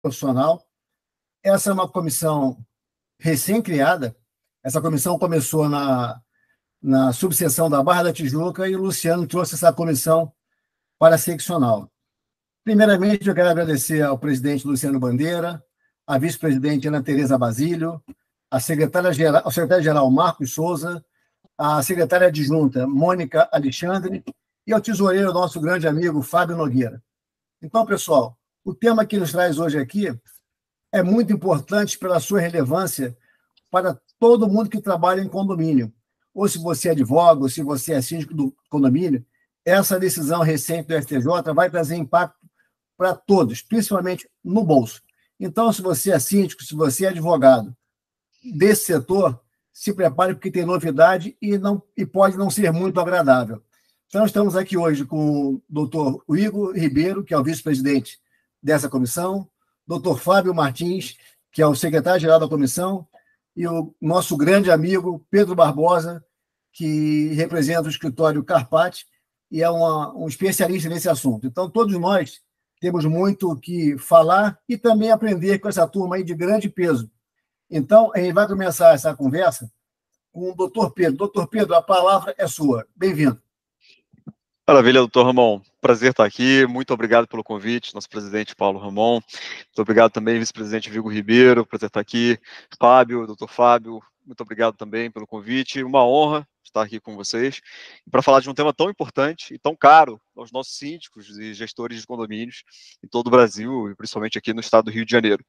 profissional. Essa é uma comissão recém-criada. Essa comissão começou na subseção da Barra da Tijuca e o Luciano trouxe essa comissão para a seccional. Primeiramente, eu quero agradecer ao presidente Luciano Bandeira, à vice-presidente Ana Tereza Basílio, ao secretário-geral Marcos Souza, à secretária adjunta Mônica Alexandre e ao tesoureiro, nosso grande amigo Fábio Nogueira. Então, pessoal, o tema que nos traz hoje aqui é muito importante pela sua relevância para todo mundo que trabalha em condomínio. Ou se você é advogado, ou se você é síndico do condomínio, essa decisão recente do STJ vai trazer impacto para todos, principalmente no bolso. Então, se você é síndico, se você é advogado desse setor, se prepare porque tem novidade e pode não ser muito agradável. Então, estamos aqui hoje com o doutor Igor Ribeiro, que é o vice-presidente dessa comissão, doutor Fábio Martins, que é o secretário-geral da comissão, e o nosso grande amigo Pedro Barbosa, que representa o escritório Carpati e é um especialista nesse assunto. Então, todos nós temos muito o que falar e também aprender com essa turma aí de grande peso. Então, a gente vai começar essa conversa com o doutor Pedro. Doutor Pedro, a palavra é sua. Bem-vindo. Maravilha, doutor Ramon. Prazer estar aqui. Muito obrigado pelo convite, nosso presidente Paulo Ramon. Muito obrigado também, vice-presidente Vigo Ribeiro. Prazer estar aqui. Fábio, doutor Fábio, muito obrigado também pelo convite. Uma honra estar aqui com vocês para falar de um tema tão importante e tão caro aos nossos síndicos e gestores de condomínios em todo o Brasil, e principalmente aqui no estado do Rio de Janeiro.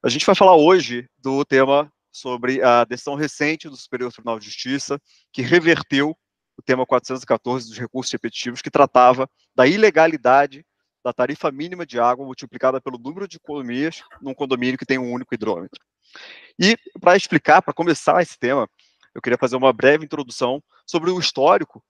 A gente vai falar hoje do tema sobre a decisão recente do Superior Tribunal de Justiça, que reverteu o tema 414 dos recursos repetitivos, que tratava da ilegalidade da tarifa mínima de água multiplicada pelo número de colônias num condomínio que tem um único hidrômetro. E, para explicar, para começar esse tema, eu queria fazer uma breve introdução sobre o histórico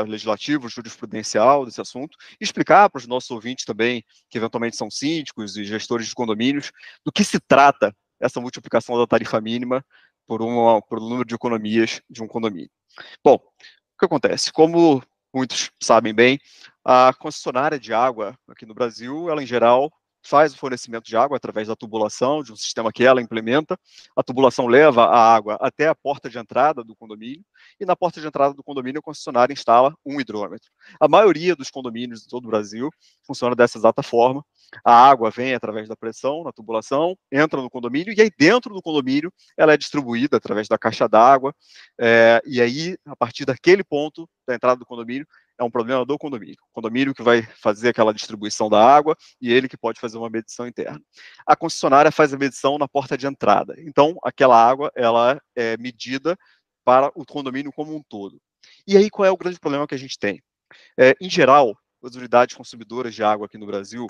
legislativo, jurisprudencial desse assunto, e explicar para os nossos ouvintes também, que eventualmente são síndicos e gestores de condomínios, do que se trata essa multiplicação da tarifa mínima por um número de economias de um condomínio. Bom, o que acontece? Como muitos sabem bem, a concessionária de água aqui no Brasil, ela em geral faz o fornecimento de água através da tubulação, de um sistema que ela implementa. A tubulação leva a água até a porta de entrada do condomínio, e na porta de entrada do condomínio a concessionária instala um hidrômetro. A maioria dos condomínios de todo o Brasil funciona dessa exata forma. A água vem através da pressão na tubulação, entra no condomínio, e aí dentro do condomínio ela é distribuída através da caixa d'água, e aí, a partir daquele ponto da entrada do condomínio, é um problema do condomínio. O condomínio que vai fazer aquela distribuição da água e ele que pode fazer uma medição interna. A concessionária faz a medição na porta de entrada. Então, aquela água ela é medida para o condomínio como um todo. E aí, qual é o grande problema que a gente tem? Em geral, as unidades consumidoras de água aqui no Brasil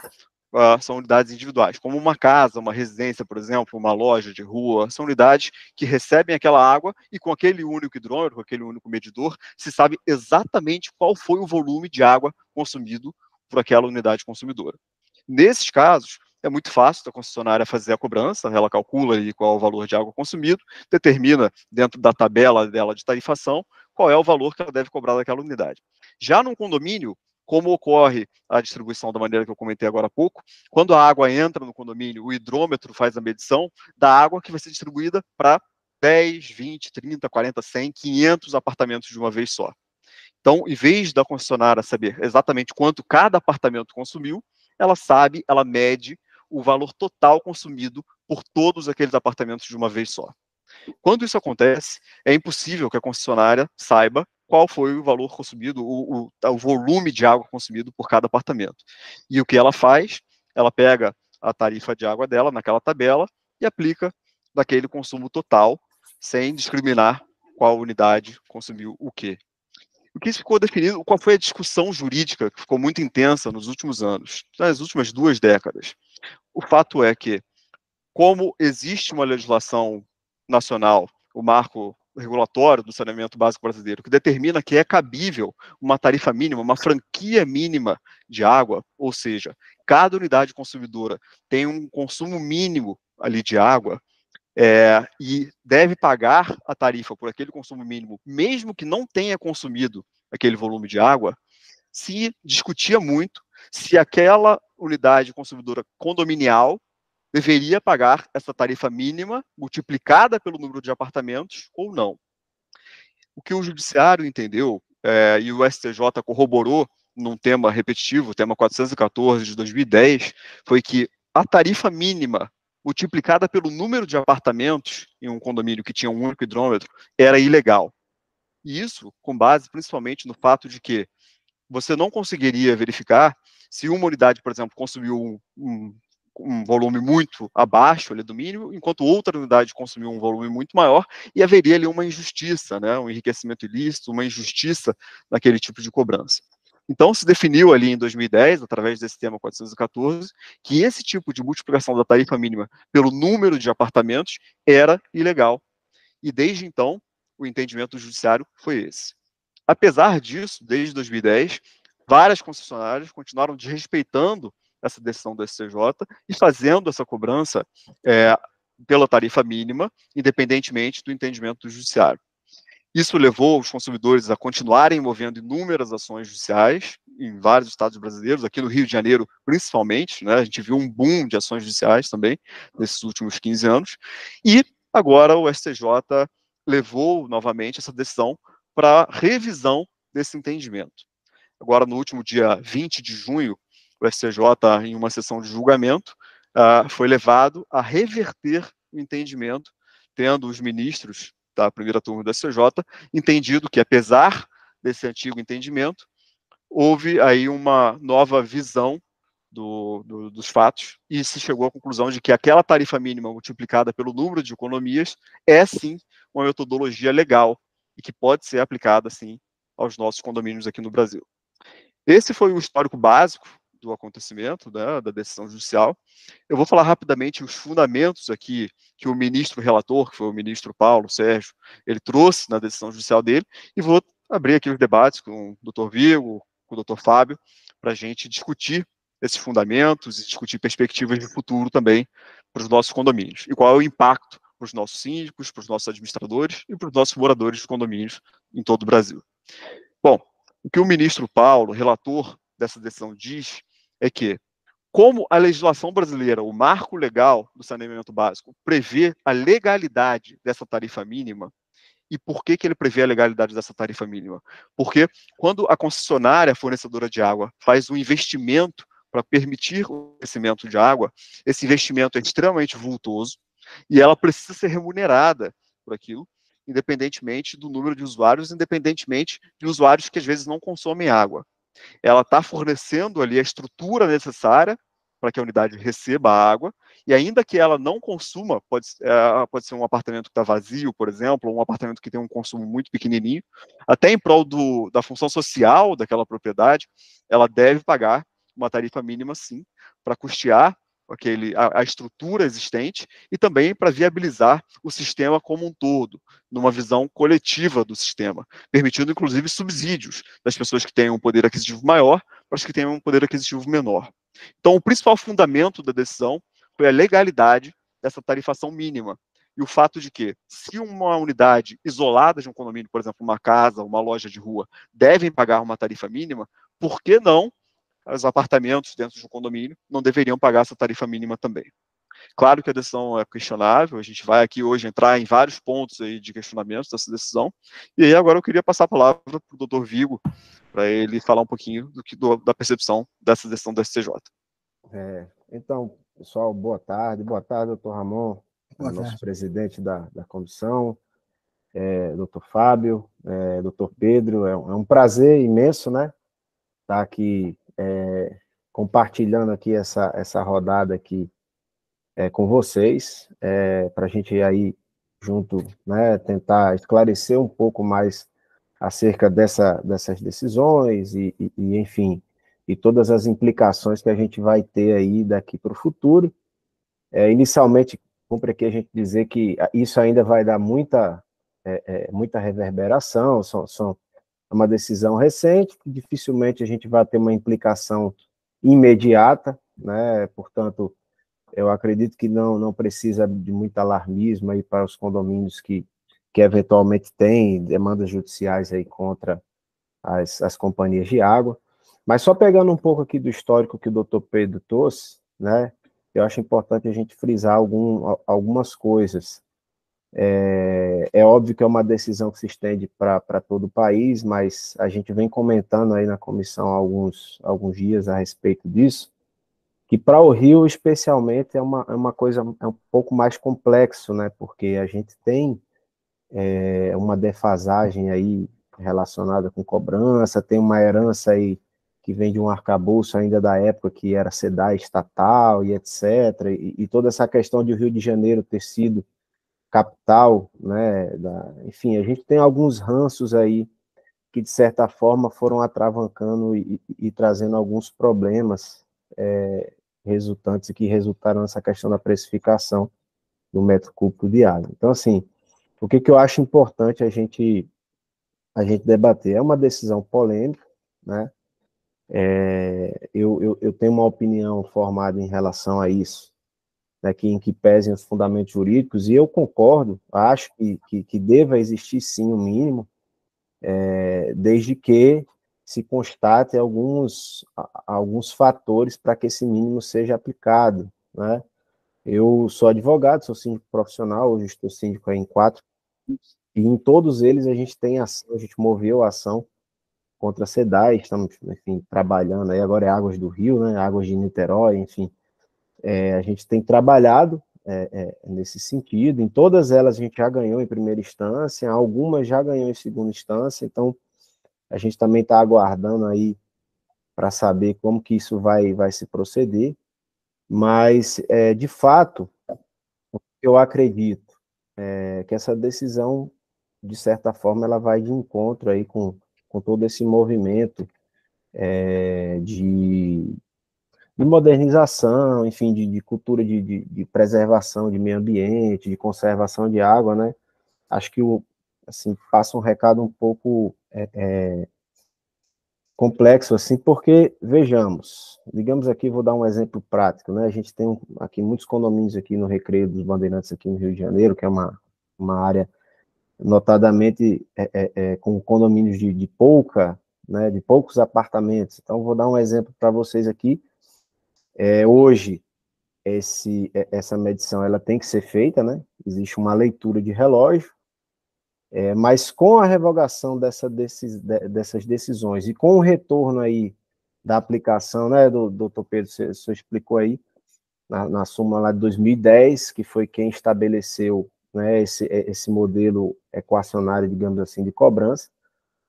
são unidades individuais, como uma casa, uma residência, por exemplo, uma loja de rua. São unidades que recebem aquela água e com aquele único hidrômetro, com aquele único medidor, se sabe exatamente qual foi o volume de água consumido por aquela unidade consumidora. Nesses casos, é muito fácil da concessionária fazer a cobrança, ela calcula ali qual é o valor de água consumido, determina dentro da tabela dela de tarifação qual é o valor que ela deve cobrar daquela unidade. Já num condomínio, como ocorre a distribuição da maneira que eu comentei agora há pouco, quando a água entra no condomínio, o hidrômetro faz a medição da água que vai ser distribuída para 10, 20, 30, 40, 100, 500 apartamentos de uma vez só. Então, em vez da concessionária saber exatamente quanto cada apartamento consumiu, ela sabe, ela mede o valor total consumido por todos aqueles apartamentos de uma vez só. Quando isso acontece, é impossível que a concessionária saiba qual foi o valor consumido, o volume de água consumido por cada apartamento. E o que ela faz? Ela pega a tarifa de água dela naquela tabela e aplica daquele consumo total, sem discriminar qual unidade consumiu o quê. O que ficou definido, qual foi a discussão jurídica que ficou muito intensa nos últimos anos, nas últimas 2 décadas. O fato é que, como existe uma legislação nacional, o marco regulatório do saneamento básico brasileiro, que determina que é cabível uma tarifa mínima, uma franquia mínima de água, ou seja, cada unidade consumidora tem um consumo mínimo ali de água, e deve pagar a tarifa por aquele consumo mínimo, mesmo que não tenha consumido aquele volume de água, se discutia muito se aquela unidade consumidora condominial deveria pagar essa tarifa mínima multiplicada pelo número de apartamentos ou não. O que o judiciário entendeu, e o STJ corroborou num tema repetitivo, o tema 414 de 2010, foi que a tarifa mínima multiplicada pelo número de apartamentos em um condomínio que tinha um único hidrômetro era ilegal. E isso com base principalmente no fato de que você não conseguiria verificar se uma unidade, por exemplo, consumiu um volume muito abaixo ali do mínimo, enquanto outra unidade consumiu um volume muito maior, e haveria ali uma injustiça, né, um enriquecimento ilícito, uma injustiça naquele tipo de cobrança. Então, se definiu ali em 2010, através desse tema 414, que esse tipo de multiplicação da tarifa mínima pelo número de apartamentos era ilegal. E desde então, o entendimento do judiciário foi esse. Apesar disso, desde 2010, várias concessionárias continuaram desrespeitando essa decisão do STJ e fazendo essa cobrança pela tarifa mínima, independentemente do entendimento do judiciário. Isso levou os consumidores a continuarem movendo inúmeras ações judiciais em vários estados brasileiros, aqui no Rio de Janeiro principalmente, né, a gente viu um boom de ações judiciais também nesses últimos 15 anos, e agora o STJ levou novamente essa decisão para revisão desse entendimento. Agora, no último dia 20 de junho, o STJ, em uma sessão de julgamento, foi levado a reverter o entendimento, tendo os ministros da primeira turma do STJ entendido que, apesar desse antigo entendimento, houve aí uma nova visão dos fatos e se chegou à conclusão de que aquela tarifa mínima multiplicada pelo número de economias é, sim, uma metodologia legal e que pode ser aplicada, sim, aos nossos condomínios aqui no Brasil. Esse foi o histórico básico do acontecimento, né, da decisão judicial. Eu vou falar rapidamente os fundamentos aqui que o ministro relator, que foi o ministro Paulo Sérgio, ele trouxe na decisão judicial dele, e vou abrir aqui os debates com o doutor Vigo, com o doutor Fábio, para a gente discutir esses fundamentos e discutir perspectivas de futuro também para os nossos condomínios. E qual é o impacto para os nossos síndicos, para os nossos administradores e para os nossos moradores de condomínios em todo o Brasil. Bom, o que o ministro Paulo, relator dessa decisão, diz é que, como a legislação brasileira, o marco legal do saneamento básico, prevê a legalidade dessa tarifa mínima, e por que ele prevê a legalidade dessa tarifa mínima? Porque quando a concessionária fornecedora de água faz um investimento para permitir o crescimento de água, esse investimento é extremamente vultoso e ela precisa ser remunerada por aquilo, independentemente do número de usuários, independentemente de usuários que às vezes não consomem água. Ela está fornecendo ali a estrutura necessária para que a unidade receba a água, e ainda que ela não consuma, pode ser um apartamento que está vazio, por exemplo, ou um apartamento que tem um consumo muito pequenininho, até em prol da função social daquela propriedade, ela deve pagar uma tarifa mínima, sim, para custear a estrutura existente e também para viabilizar o sistema como um todo, numa visão coletiva do sistema, permitindo inclusive subsídios das pessoas que têm um poder aquisitivo maior para as que têm um poder aquisitivo menor. Então, o principal fundamento da decisão foi a legalidade dessa tarifação mínima e o fato de que, se uma unidade isolada de um condomínio, por exemplo, uma casa, uma loja de rua, devem pagar uma tarifa mínima, por que não os apartamentos dentro de um condomínio não deveriam pagar essa tarifa mínima também? Claro que a decisão é questionável, a gente vai aqui hoje entrar em vários pontos aí de questionamento dessa decisão, e aí agora eu queria passar a palavra para o doutor Vigo, para ele falar um pouquinho da percepção dessa decisão do STJ. Então, pessoal, boa tarde, doutor Ramon, nosso presidente da comissão, doutor Fábio, doutor Pedro, é um prazer imenso, né, estar aqui compartilhando aqui essa rodada aqui com vocês, para a gente aí junto, né, tentar esclarecer um pouco mais acerca dessas decisões e, enfim, e todas as implicações que a gente vai ter aí daqui para o futuro. Inicialmente, cumpre aqui a gente dizer que isso ainda vai dar muita reverberação, são uma decisão recente, que dificilmente a gente vai ter uma implicação imediata, né? Portanto, eu acredito que não precisa de muito alarmismo aí para os condomínios que eventualmente têm demandas judiciais aí contra as companhias de água. Mas só pegando um pouco aqui do histórico que o doutor Pedro trouxe, né? eu acho importante a gente frisar algumas coisas. É óbvio que é uma decisão que se estende para todo o país, mas a gente vem comentando aí na comissão há alguns dias a respeito disso, que para o Rio, especialmente, é uma coisa um pouco mais complexo, né? Porque a gente tem uma defasagem aí relacionada com cobrança, tem uma herança aí que vem de um arcabouço ainda da época que era SEDAI estatal e etc. E toda essa questão de o Rio de Janeiro ter sido capital, né? Enfim, a gente tem alguns ranços aí que, de certa forma, foram atravancando e trazendo alguns problemas resultantes e que resultaram nessa questão da precificação do metro cúbico de água. Então, assim, o que eu acho importante a gente debater? É uma decisão polêmica, né? Eu tenho uma opinião formada em relação a isso, né, em que pesem os fundamentos jurídicos, e eu concordo, acho que deva existir sim um mínimo, desde que se constate alguns fatores para que esse mínimo seja aplicado, né? Eu sou advogado, sou síndico profissional, hoje estou síndico em 4, e em todos eles a gente tem ação, a gente moveu a ação contra a SEDAI, estamos, enfim, trabalhando aí, agora é Águas do Rio, né, Águas de Niterói, enfim, a gente tem trabalhado nesse sentido, em todas elas a gente já ganhou em primeira instância, algumas já ganhou em segunda instância, então a gente também está aguardando aí para saber como que isso vai se proceder, mas, de fato, eu acredito que essa decisão, de certa forma, ela vai de encontro aí com todo esse movimento de modernização, enfim, de cultura de preservação de meio ambiente, de conservação de água, né? Acho que assim, passa um recado um pouco complexo, assim, porque, vejamos, digamos aqui, vou dar um exemplo prático, né? A gente tem aqui muitos condomínios aqui no Recreio dos Bandeirantes, aqui no Rio de Janeiro, que é uma área notadamente com condomínios de pouca, né, de poucos apartamentos. Então, vou dar um exemplo para vocês aqui. Hoje, essa medição ela tem que ser feita, né? Existe uma leitura de relógio, mas com a revogação dessas decisões e com o retorno aí da aplicação, né, do doutor Pedro, você explicou aí, na súmula lá de 2010, que foi quem estabeleceu, né, esse modelo equacionário, digamos assim, de cobrança.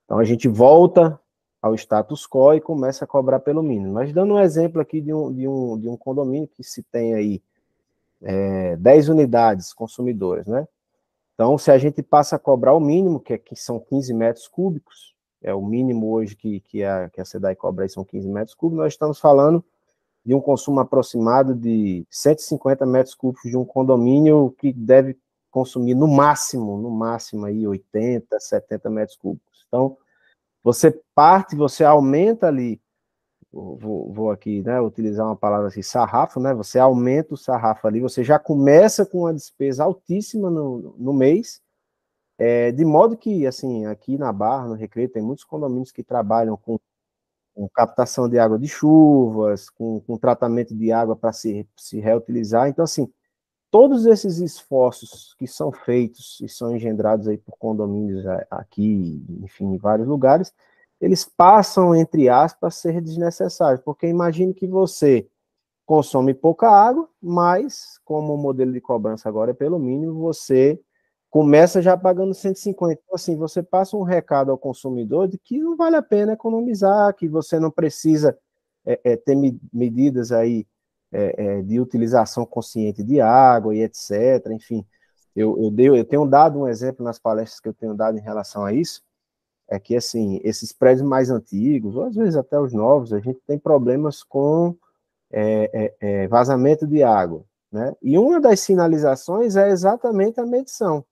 Então, a gente volta ao status quo e começa a cobrar pelo mínimo. Mas dando um exemplo aqui de um condomínio que se tem aí 10 unidades consumidoras, né? Então, se a gente passa a cobrar o mínimo, que são 15 metros cúbicos, é o mínimo hoje que a SEDAI cobra aí são 15 metros cúbicos, nós estamos falando de um consumo aproximado de 150 metros cúbicos de um condomínio que deve consumir no máximo aí 80, 70 metros cúbicos. Então, você aumenta ali, vou aqui, né, utilizar uma palavra assim, sarrafo, né, você aumenta o sarrafo ali, você já começa com uma despesa altíssima no mês, de modo que, assim, aqui na Barra, no Recreio, tem muitos condomínios que trabalham com captação de água de chuvas, com tratamento de água para se reutilizar. Então, assim, todos esses esforços que são feitos e são engendrados aí por condomínios aqui, enfim, em vários lugares, eles passam, entre aspas, a ser desnecessários, porque imagine que você consome pouca água, mas, como o modelo de cobrança agora é pelo mínimo, você começa já pagando 150. Então, assim, você passa um recado ao consumidor de que não vale a pena economizar, que você não precisa ter medidas aí de utilização consciente de água e etc. Enfim, eu tenho dado um exemplo nas palestras que eu tenho dado em relação a isso, é que, assim, esses prédios mais antigos, ou às vezes até os novos, a gente tem problemas com vazamento de água, né? E uma das sinalizações é exatamente a medição.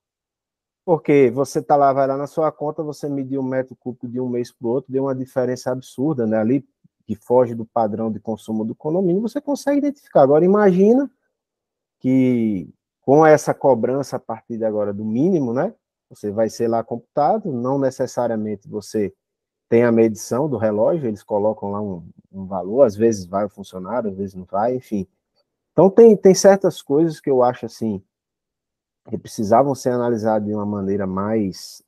Porque você vai lá na sua conta, você mediu um metro cúbico de um mês para o outro, deu uma diferença absurda, né? Ali, que foge do padrão de consumo do condomínio, você consegue identificar. Agora, imagina que com essa cobrança a partir de agora do mínimo, né? Você vai ser lá computado, não necessariamente você tem a medição do relógio, eles colocam lá um valor, às vezes vai o funcionário, às vezes não vai, enfim. Então, tem certas coisas que eu acho, assim, que precisavam ser analisadas de uma maneira mais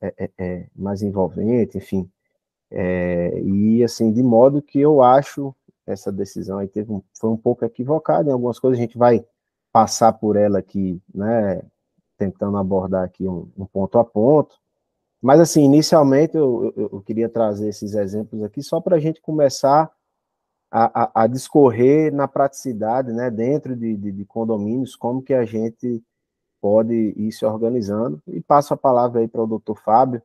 envolvente, enfim, e, assim, de modo que eu acho essa decisão aí foi um pouco equivocada em algumas coisas, a gente vai passar por ela aqui, né, tentando abordar aqui um ponto a ponto, mas, assim, inicialmente eu queria trazer esses exemplos aqui só para a gente começar a discorrer na praticidade, né, dentro de condomínios, como que a gente pode ir se organizando, e passo a palavra aí para o doutor Fábio,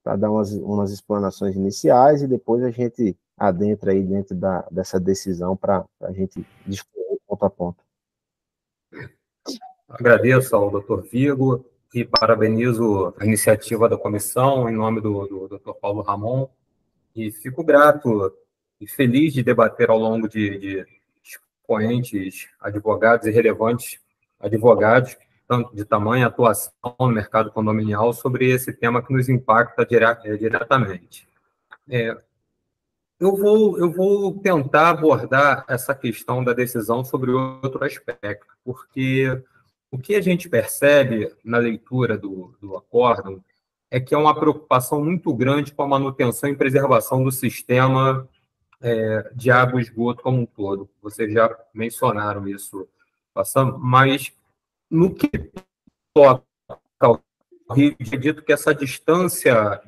para dar umas explanações iniciais, e depois a gente adentra aí dentro dessa decisão para a gente discorrer ponto a ponto. Agradeço ao doutor Vigo e parabenizo a iniciativa da comissão em nome do doutor Paulo Ramon, e fico grato e feliz de debater ao longo de expoentes, advogados e relevantes advogados, tanto de tamanha atuação no mercado condominial, sobre esse tema que nos impacta diretamente. Eu vou tentar abordar essa questão da decisão sobre outro aspecto, porque o que a gente percebe na leitura do acórdão é que há uma preocupação muito grande com a manutenção e preservação do sistema de água e esgoto como um todo. Vocês já mencionaram isso, mas no que toca ao Rio, acredito que essa distância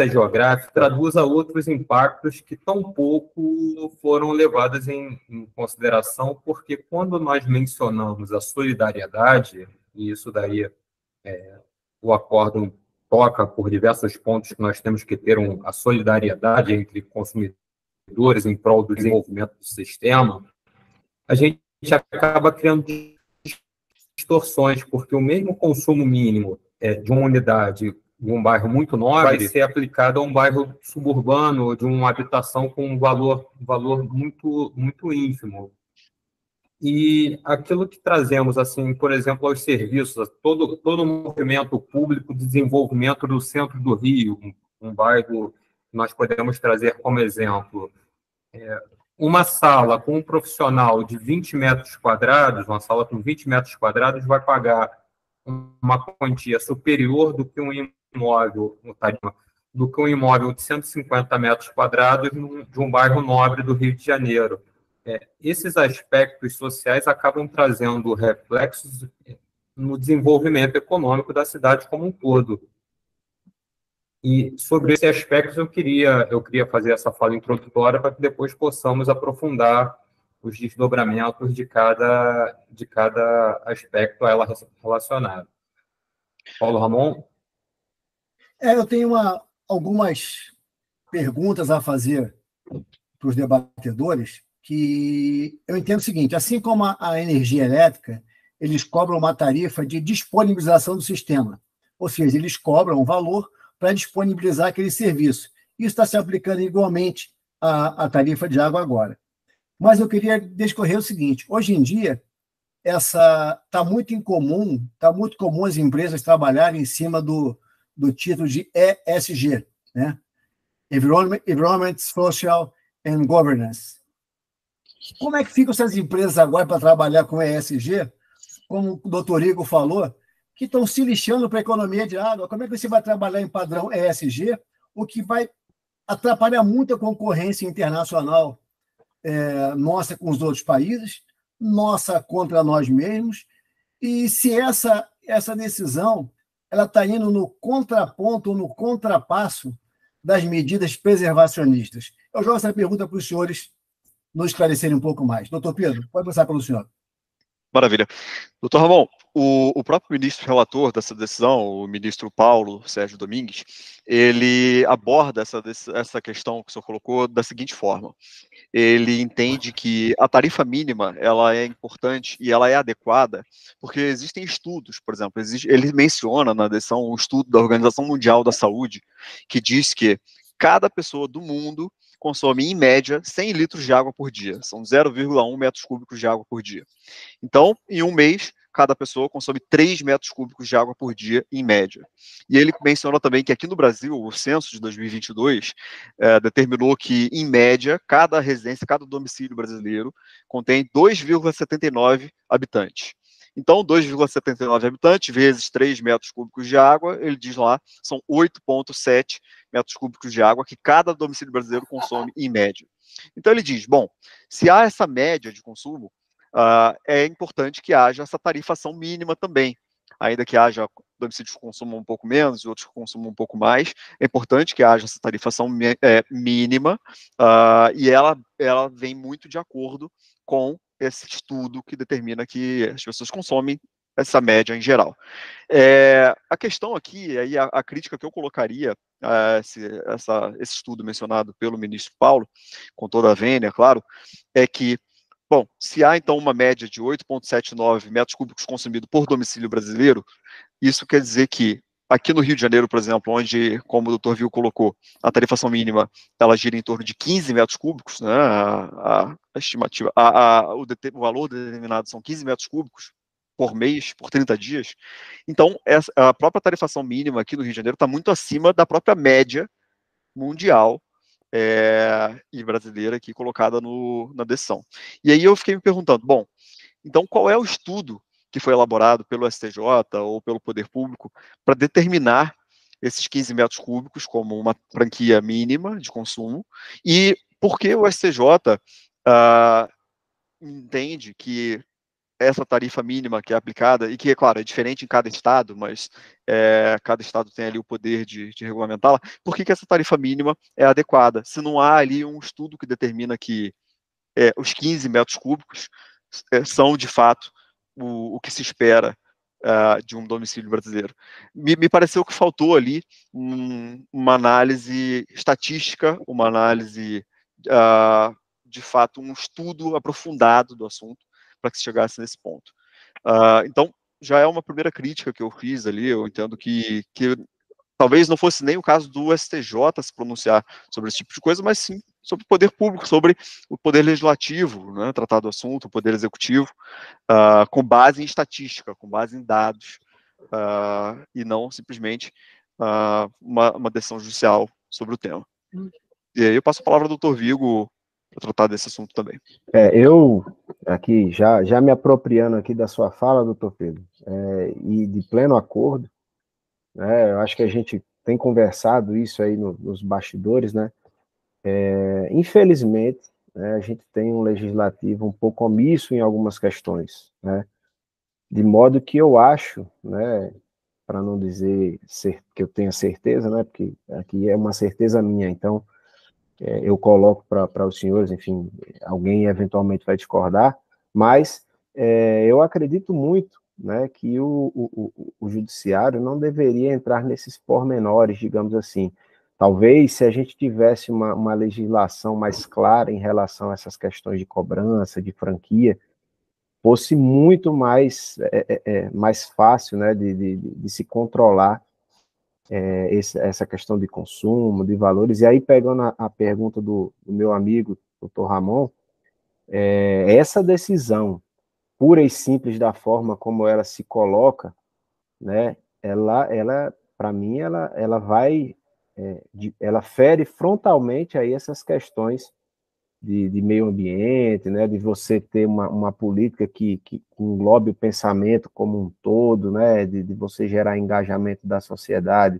geográfica traduz a outros impactos que tão pouco foram levados em consideração, porque quando nós mencionamos a solidariedade, e isso daí o acórdão toca por diversos pontos que nós temos que ter a solidariedade entre consumidores em prol do desenvolvimento do sistema, a gente acaba criando distorções, porque o mesmo consumo mínimo de uma unidade de um bairro muito nobre vai ser aplicado a um bairro suburbano, de uma habitação com um valor muito, muito ínfimo. E aquilo que trazemos, assim, por exemplo, aos serviços, todo o movimento público de desenvolvimento do centro do Rio, um bairro que nós podemos trazer como exemplo, uma sala com um profissional de 20 metros quadrados, uma sala com 20 metros quadrados, vai pagar uma quantia superior do que um imóvel de 150 metros quadrados de um bairro nobre do Rio de Janeiro. Esses aspectos sociais acabam trazendo reflexos no desenvolvimento econômico da cidade como um todo. E sobre esse aspecto eu queria fazer essa fala introdutória para que depois possamos aprofundar os desdobramentos de cada aspecto a ela relacionado. Paulo Ramon? Eu tenho algumas perguntas a fazer para os debatedores, que eu entendo o seguinte: assim como a energia elétrica, eles cobram uma tarifa de disponibilização do sistema, ou seja, eles cobram um valor para disponibilizar aquele serviço. Isso está se aplicando igualmente à tarifa de água agora. Mas eu queria discorrer o seguinte: hoje em dia, está muito comum as empresas trabalharem em cima do título de ESG, né? Environment, Social and Governance. Como é que ficam essas empresas agora para trabalhar com ESG, como o doutor Igor falou, que estão se lixando para a economia de água? Como é que você vai trabalhar em padrão ESG, o que vai atrapalhar muito a concorrência internacional nossa com os outros países, nossa contra nós mesmos, e se essa decisão ela está indo no contraponto, no contrapasso das medidas preservacionistas? Eu jogo essa pergunta para os senhores nos esclarecerem um pouco mais. Doutor Pedro, pode passar pelo senhor. Maravilha. Doutor Ramon, o próprio ministro relator dessa decisão, o ministro Paulo Sérgio Domingues, ele aborda essa questão que o senhor colocou da seguinte forma: ele entende que a tarifa mínima ela é importante e ela é adequada porque existem estudos, por exemplo, ele menciona na decisão um estudo da Organização Mundial da Saúde que diz que cada pessoa do mundo consome, em média, 100 litros de água por dia. São 0,1 metros cúbicos de água por dia. Então, em um mês, cada pessoa consome 3 metros cúbicos de água por dia, em média. E ele menciona também que aqui no Brasil, o censo de 2022 determinou que, em média, cada residência, cada domicílio brasileiro contém 2,79 habitantes. Então, 2,79 habitantes vezes 3 metros cúbicos de água, ele diz lá, são 8,7 metros cúbicos de água que cada domicílio brasileiro consome em média. Então, ele diz, bom, se há essa média de consumo, é importante que haja essa tarifação mínima também. Ainda que haja domicílios que consumam um pouco menos e outros que consumam um pouco mais, é importante que haja essa tarifação mínima, e ela vem muito de acordo com esse estudo que determina que as pessoas consomem essa média em geral. A questão aqui, aí a crítica que eu colocaria a esse estudo mencionado pelo ministro Paulo, com toda a vênia, claro, é que, bom, se há então uma média de 8,79 metros cúbicos consumidos por domicílio brasileiro, isso quer dizer que aqui no Rio de Janeiro, por exemplo, onde, como o doutor Vil colocou, a tarifação mínima ela gira em torno de 15 metros cúbicos, né, a estimativa, o valor determinado são 15 metros cúbicos por mês, por 30 dias. Então, a própria tarifação mínima aqui no Rio de Janeiro está muito acima da própria média mundial e brasileira aqui colocada na decisão. E aí eu fiquei me perguntando, bom, então qual é o estudo que foi elaborado pelo STJ ou pelo Poder Público para determinar esses 15 metros cúbicos como uma franquia mínima de consumo, e por que o STJ entende que essa tarifa mínima que é aplicada, e que, é claro, é diferente em cada estado, mas cada estado tem ali o poder de regulamentá-la, por que essa tarifa mínima é adequada? Se não há ali um estudo que determina que os 15 metros cúbicos são, de fato, o que se espera de um domicílio brasileiro. Me pareceu que faltou ali uma análise estatística, uma análise, de fato, um estudo aprofundado do assunto, para que se chegasse nesse ponto. Então, já é uma primeira crítica que eu fiz ali, eu entendo que talvez não fosse nem o caso do STJ se pronunciar sobre esse tipo de coisa, mas sim sobre o poder público, sobre o poder legislativo, né, tratar do assunto, o poder executivo, com base em estatística, com base em dados, e não simplesmente uma decisão judicial sobre o tema. E aí eu passo a palavra ao doutor Vigo para tratar desse assunto também. Eu, aqui, já me apropriando aqui da sua fala, doutor Pedro, e de pleno acordo, né, eu acho que a gente tem conversado isso aí nos bastidores, né? Infelizmente, né, a gente tem um legislativo um pouco omisso em algumas questões, né? De modo que eu acho, né, para não dizer que eu tenha certeza, né, porque aqui é uma certeza minha, então eu coloco para os senhores, enfim, alguém eventualmente vai discordar, mas eu acredito muito, né, que o judiciário não deveria entrar nesses pormenores, digamos assim. Talvez, se a gente tivesse uma legislação mais clara em relação a essas questões de cobrança, de franquia, fosse muito mais fácil, né, de se controlar essa questão de consumo, de valores. E aí, pegando a pergunta do meu amigo, doutor Ramon, essa decisão, pura e simples da forma como ela se coloca, né, ela para mim, ela vai, ela fere frontalmente aí essas questões de meio ambiente, né, de você ter uma política que englobe o pensamento como um todo, né, de você gerar engajamento da sociedade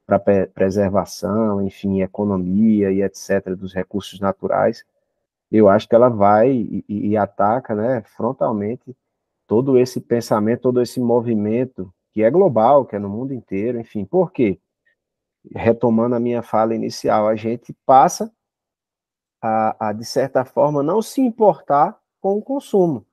para preservação, enfim, economia e etc., dos recursos naturais. Eu acho que ela vai e ataca, né, frontalmente todo esse pensamento, todo esse movimento que é global, que é no mundo inteiro, enfim. Por quê? Retomando a minha fala inicial, a gente passa de certa forma, não se importar com o consumo,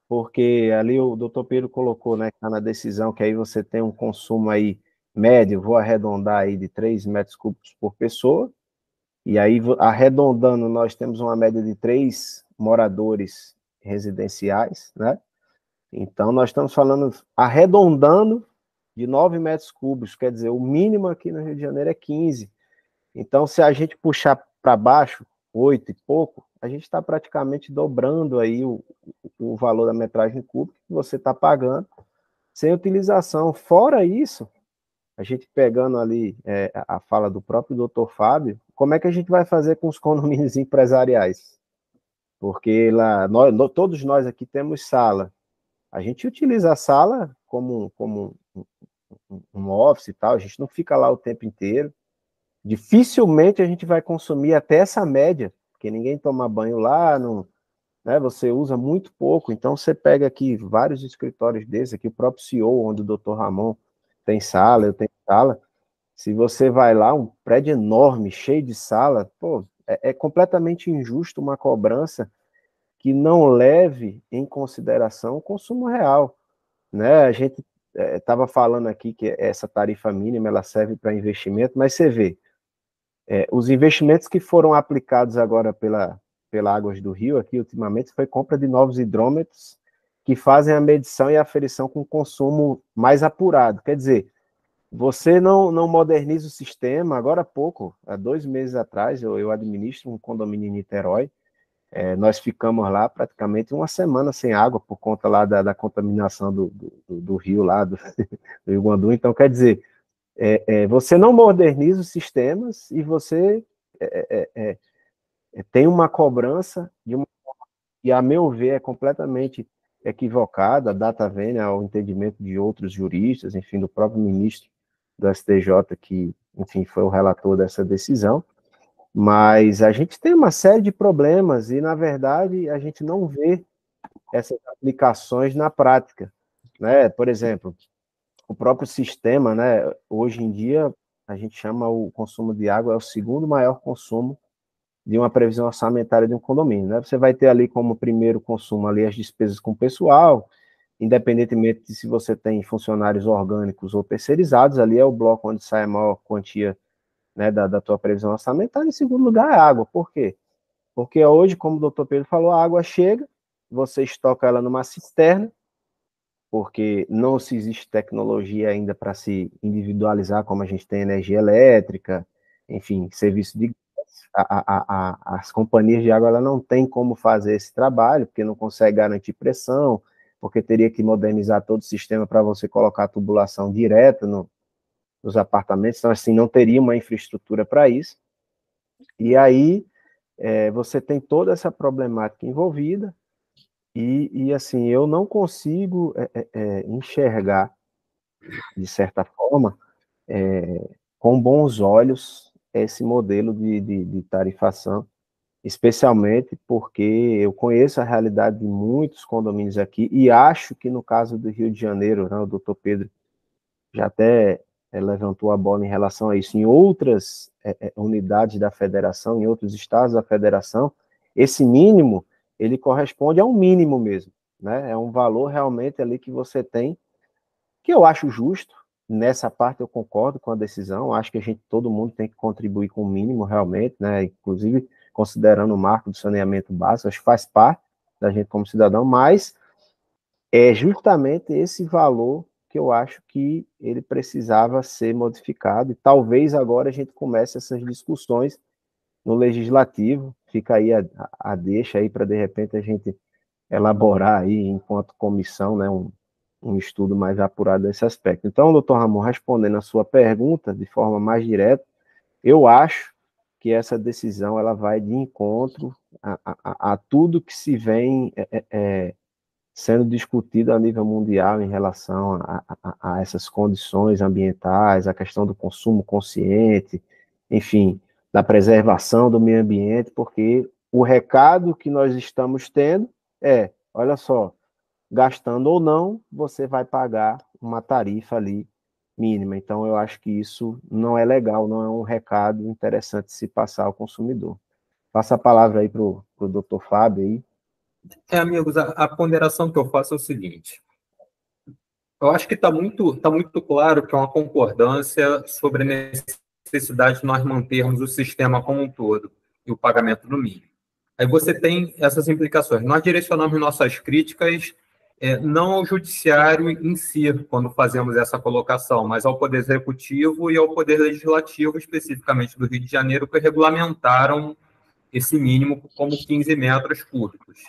porque ali o doutor Pedro colocou, né, que tá na decisão, que aí você tem um consumo aí médio, vou arredondar aí de 3 metros cúbicos por pessoa, e aí arredondando nós temos uma média de 3 moradores residenciais, né? Então nós estamos falando, arredondando, de 9 metros cúbicos, quer dizer, o mínimo aqui no Rio de Janeiro é 15. Então, se a gente puxar para baixo, 8 e pouco, a gente está praticamente dobrando aí o valor da metragem cúbica que você está pagando sem utilização. Fora isso, a gente pegando ali a fala do próprio doutor Fábio, como é que a gente vai fazer com os condomínios empresariais? Porque lá, todos nós aqui temos sala. A gente utiliza a sala como um office e tal, a gente não fica lá o tempo inteiro. Dificilmente a gente vai consumir até essa média, porque ninguém toma banho lá, não, né, você usa muito pouco. Então, você pega aqui vários escritórios desses, aqui o próprio CEO, onde o doutor Ramon tem sala, eu tenho sala. Se você vai lá, um prédio enorme, cheio de sala, pô, é completamente injusto uma cobrança que não leve em consideração o consumo real, né? A gente estava falando aqui que essa tarifa mínima ela serve para investimento, mas você vê, os investimentos que foram aplicados agora pela Águas do Rio, aqui ultimamente, foi compra de novos hidrômetros que fazem a medição e a aferição com consumo mais apurado. Quer dizer, você não moderniza o sistema. Agora há pouco, há 2 meses atrás, eu administro um condomínio em Niterói. Nós ficamos lá praticamente uma semana sem água por conta lá da contaminação do rio lá, do Rio Guandu. Então, quer dizer, você não moderniza os sistemas e você tem uma cobrança e, a meu ver, é completamente equivocada, a data vem ao entendimento de outros juristas, enfim, do próprio ministro do STJ, que, enfim, foi o relator dessa decisão. Mas a gente tem uma série de problemas e, na verdade, a gente não vê essas aplicações na prática, né? Por exemplo, o próprio sistema, né? Hoje em dia, a gente chama o consumo de água, é o segundo maior consumo de uma previsão orçamentária de um condomínio, né? Você vai ter ali como primeiro consumo ali as despesas com o pessoal, independentemente de se você tem funcionários orgânicos ou terceirizados, ali é o bloco onde sai a maior quantia, né, da tua previsão orçamentária. Em segundo lugar, é a água. Por quê? Porque hoje, como o doutor Pedro falou, a água chega, você estoca ela numa cisterna, porque não se existe tecnologia ainda para se individualizar, como a gente tem energia elétrica, enfim, serviço de as companhias de água ela não tem como fazer esse trabalho, porque não consegue garantir pressão, porque teria que modernizar todo o sistema para você colocar a tubulação direta nos apartamentos, então assim, não teria uma infraestrutura para isso. E aí você tem toda essa problemática envolvida, e assim, eu não consigo enxergar, de certa forma, com bons olhos, esse modelo de tarifação, especialmente porque eu conheço a realidade de muitos condomínios aqui, e acho que no caso do Rio de Janeiro, né, o doutor Pedro já até levantou a bola em relação a isso, em outras unidades da federação, em outros estados da federação, esse mínimo, ele corresponde a um mínimo mesmo, né? É um valor realmente ali que você tem, que eu acho justo. Nessa parte eu concordo com a decisão, acho que todo mundo tem que contribuir com o mínimo realmente, né? Inclusive considerando o marco do saneamento básico, acho que faz parte da gente como cidadão, mas é justamente esse valor que eu acho que ele precisava ser modificado, e talvez agora a gente comece essas discussões no legislativo. Fica aí a deixa aí para, de repente, a gente elaborar aí, enquanto comissão, né, um estudo mais apurado desse aspecto. Então, doutor Ramon, respondendo a sua pergunta de forma mais direta, eu acho que essa decisão ela vai de encontro a tudo que se vem sendo discutido a nível mundial em relação a essas condições ambientais, a questão do consumo consciente, enfim, da preservação do meio ambiente, porque o recado que nós estamos tendo olha só, gastando ou não, você vai pagar uma tarifa ali mínima. Então, eu acho que isso não é legal, não é um recado interessante de se passar ao consumidor. Passa a palavra aí para o doutor Fábio aí. Amigos, a ponderação que eu faço é o seguinte. Eu acho que está muito claro que é uma concordância sobre a necessidade de nós mantermos o sistema como um todo e o pagamento do mínimo. Aí você tem essas implicações. Nós direcionamos nossas críticas não ao judiciário em si, quando fazemos essa colocação, mas ao Poder Executivo e ao Poder Legislativo, especificamente do Rio de Janeiro, que regulamentaram esse mínimo como 15 metros cúbicos.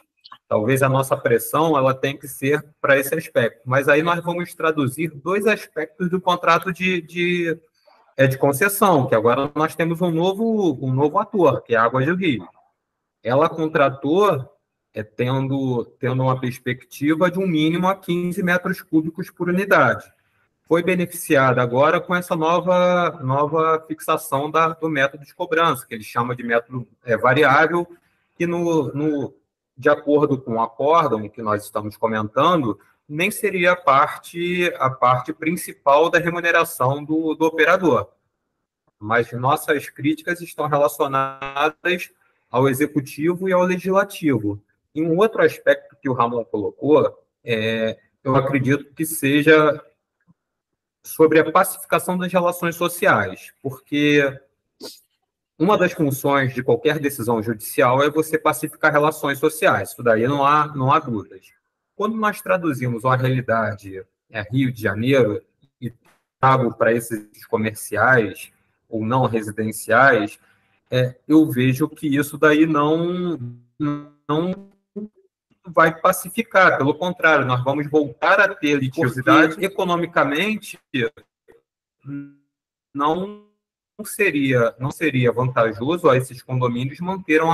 Talvez a nossa pressão ela tenha que ser para esse aspecto. Mas aí nós vamos traduzir dois aspectos do contrato de concessão, que agora nós temos um novo ator, que é a Águas do Rio. Ela contratou tendo uma perspectiva de um mínimo a 15 metros cúbicos por unidade. Foi beneficiada agora com essa nova fixação do método de cobrança, que ele chama de método variável, que de acordo com o acórdão que nós estamos comentando, nem seria a parte principal da remuneração do operador. Mas nossas críticas estão relacionadas ao executivo e ao legislativo. E um outro aspecto que o Ramon colocou, eu acredito que seja sobre a pacificação das relações sociais, porque uma das funções de qualquer decisão judicial é você pacificar relações sociais, isso daí não há dúvidas. Quando nós traduzimos uma realidade Rio de Janeiro e trago para esses comerciais ou não residenciais, eu vejo que isso daí não vai pacificar, pelo contrário, nós vamos voltar a ter litigiosidade. Economicamente, não seria vantajoso a esses condomínios manterem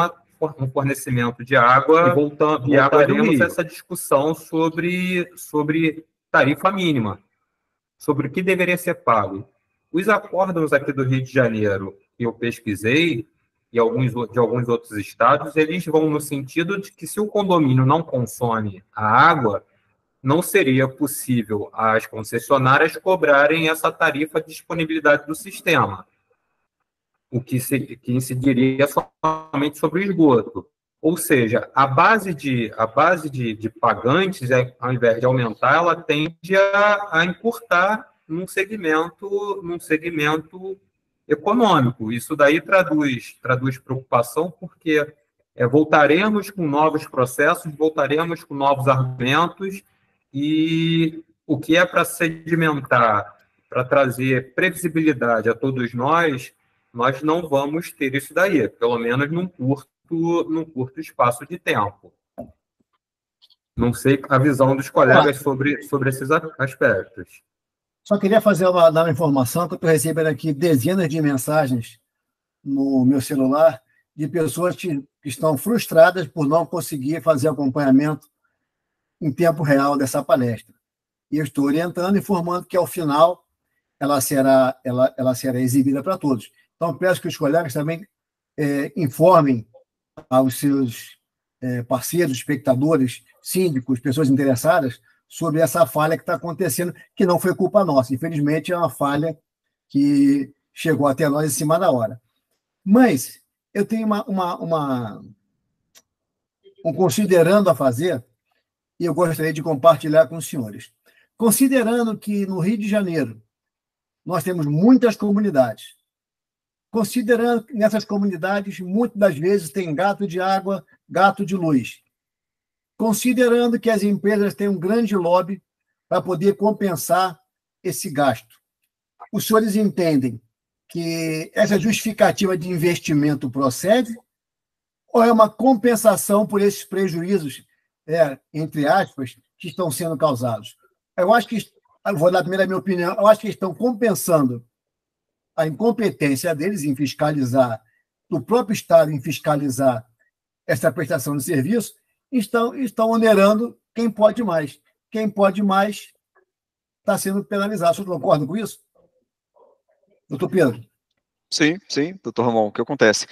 um fornecimento de água e voltaremos a essa discussão sobre tarifa mínima, sobre o que deveria ser pago. Os acórdãos aqui do Rio de Janeiro, que eu pesquisei, e de alguns outros estados, eles vão no sentido de que se o condomínio não consome a água, não seria possível as concessionárias cobrarem essa tarifa de disponibilidade do sistema, o que incidiria somente sobre o esgoto. Ou seja, a base de pagantes, ao invés de aumentar, ela tende a encurtar num segmento econômico. Isso daí traduz preocupação, porque voltaremos com novos processos, voltaremos com novos argumentos, e o que é para sedimentar, para trazer previsibilidade a todos nós não vamos ter isso daí, pelo menos num curto espaço de tempo. Não sei a visão dos colegas sobre esses aspectos. Só queria dar uma informação, que eu estou recebendo aqui dezenas de mensagens no meu celular de pessoas que estão frustradas por não conseguir fazer acompanhamento em tempo real dessa palestra. E eu estou orientando, informando que, ao final, ela será exibida para todos. Então, peço que os colegas também informem aos seus parceiros, espectadores, síndicos, pessoas interessadas, sobre essa falha que está acontecendo, que não foi culpa nossa. Infelizmente, é uma falha que chegou até nós em cima da hora. Mas eu tenho um considerando a fazer, e eu gostaria de compartilhar com os senhores. Considerando que no Rio de Janeiro nós temos muitas comunidades, considerando que nessas comunidades, muitas das vezes, tem gato de água, gato de luz, considerando que as empresas têm um grande lobby para poder compensar esse gasto. Os senhores entendem que essa justificativa de investimento procede ou é uma compensação por esses prejuízos, entre aspas, que estão sendo causados? Eu acho que, vou dar primeiro a minha opinião, eu acho que estão compensando a incompetência deles em fiscalizar, do próprio Estado em fiscalizar essa prestação de serviço, estão onerando quem pode mais. Quem pode mais está sendo penalizado. Vocês concordam com isso? Doutor Pedro? Sim, doutor Ramon, o que acontece?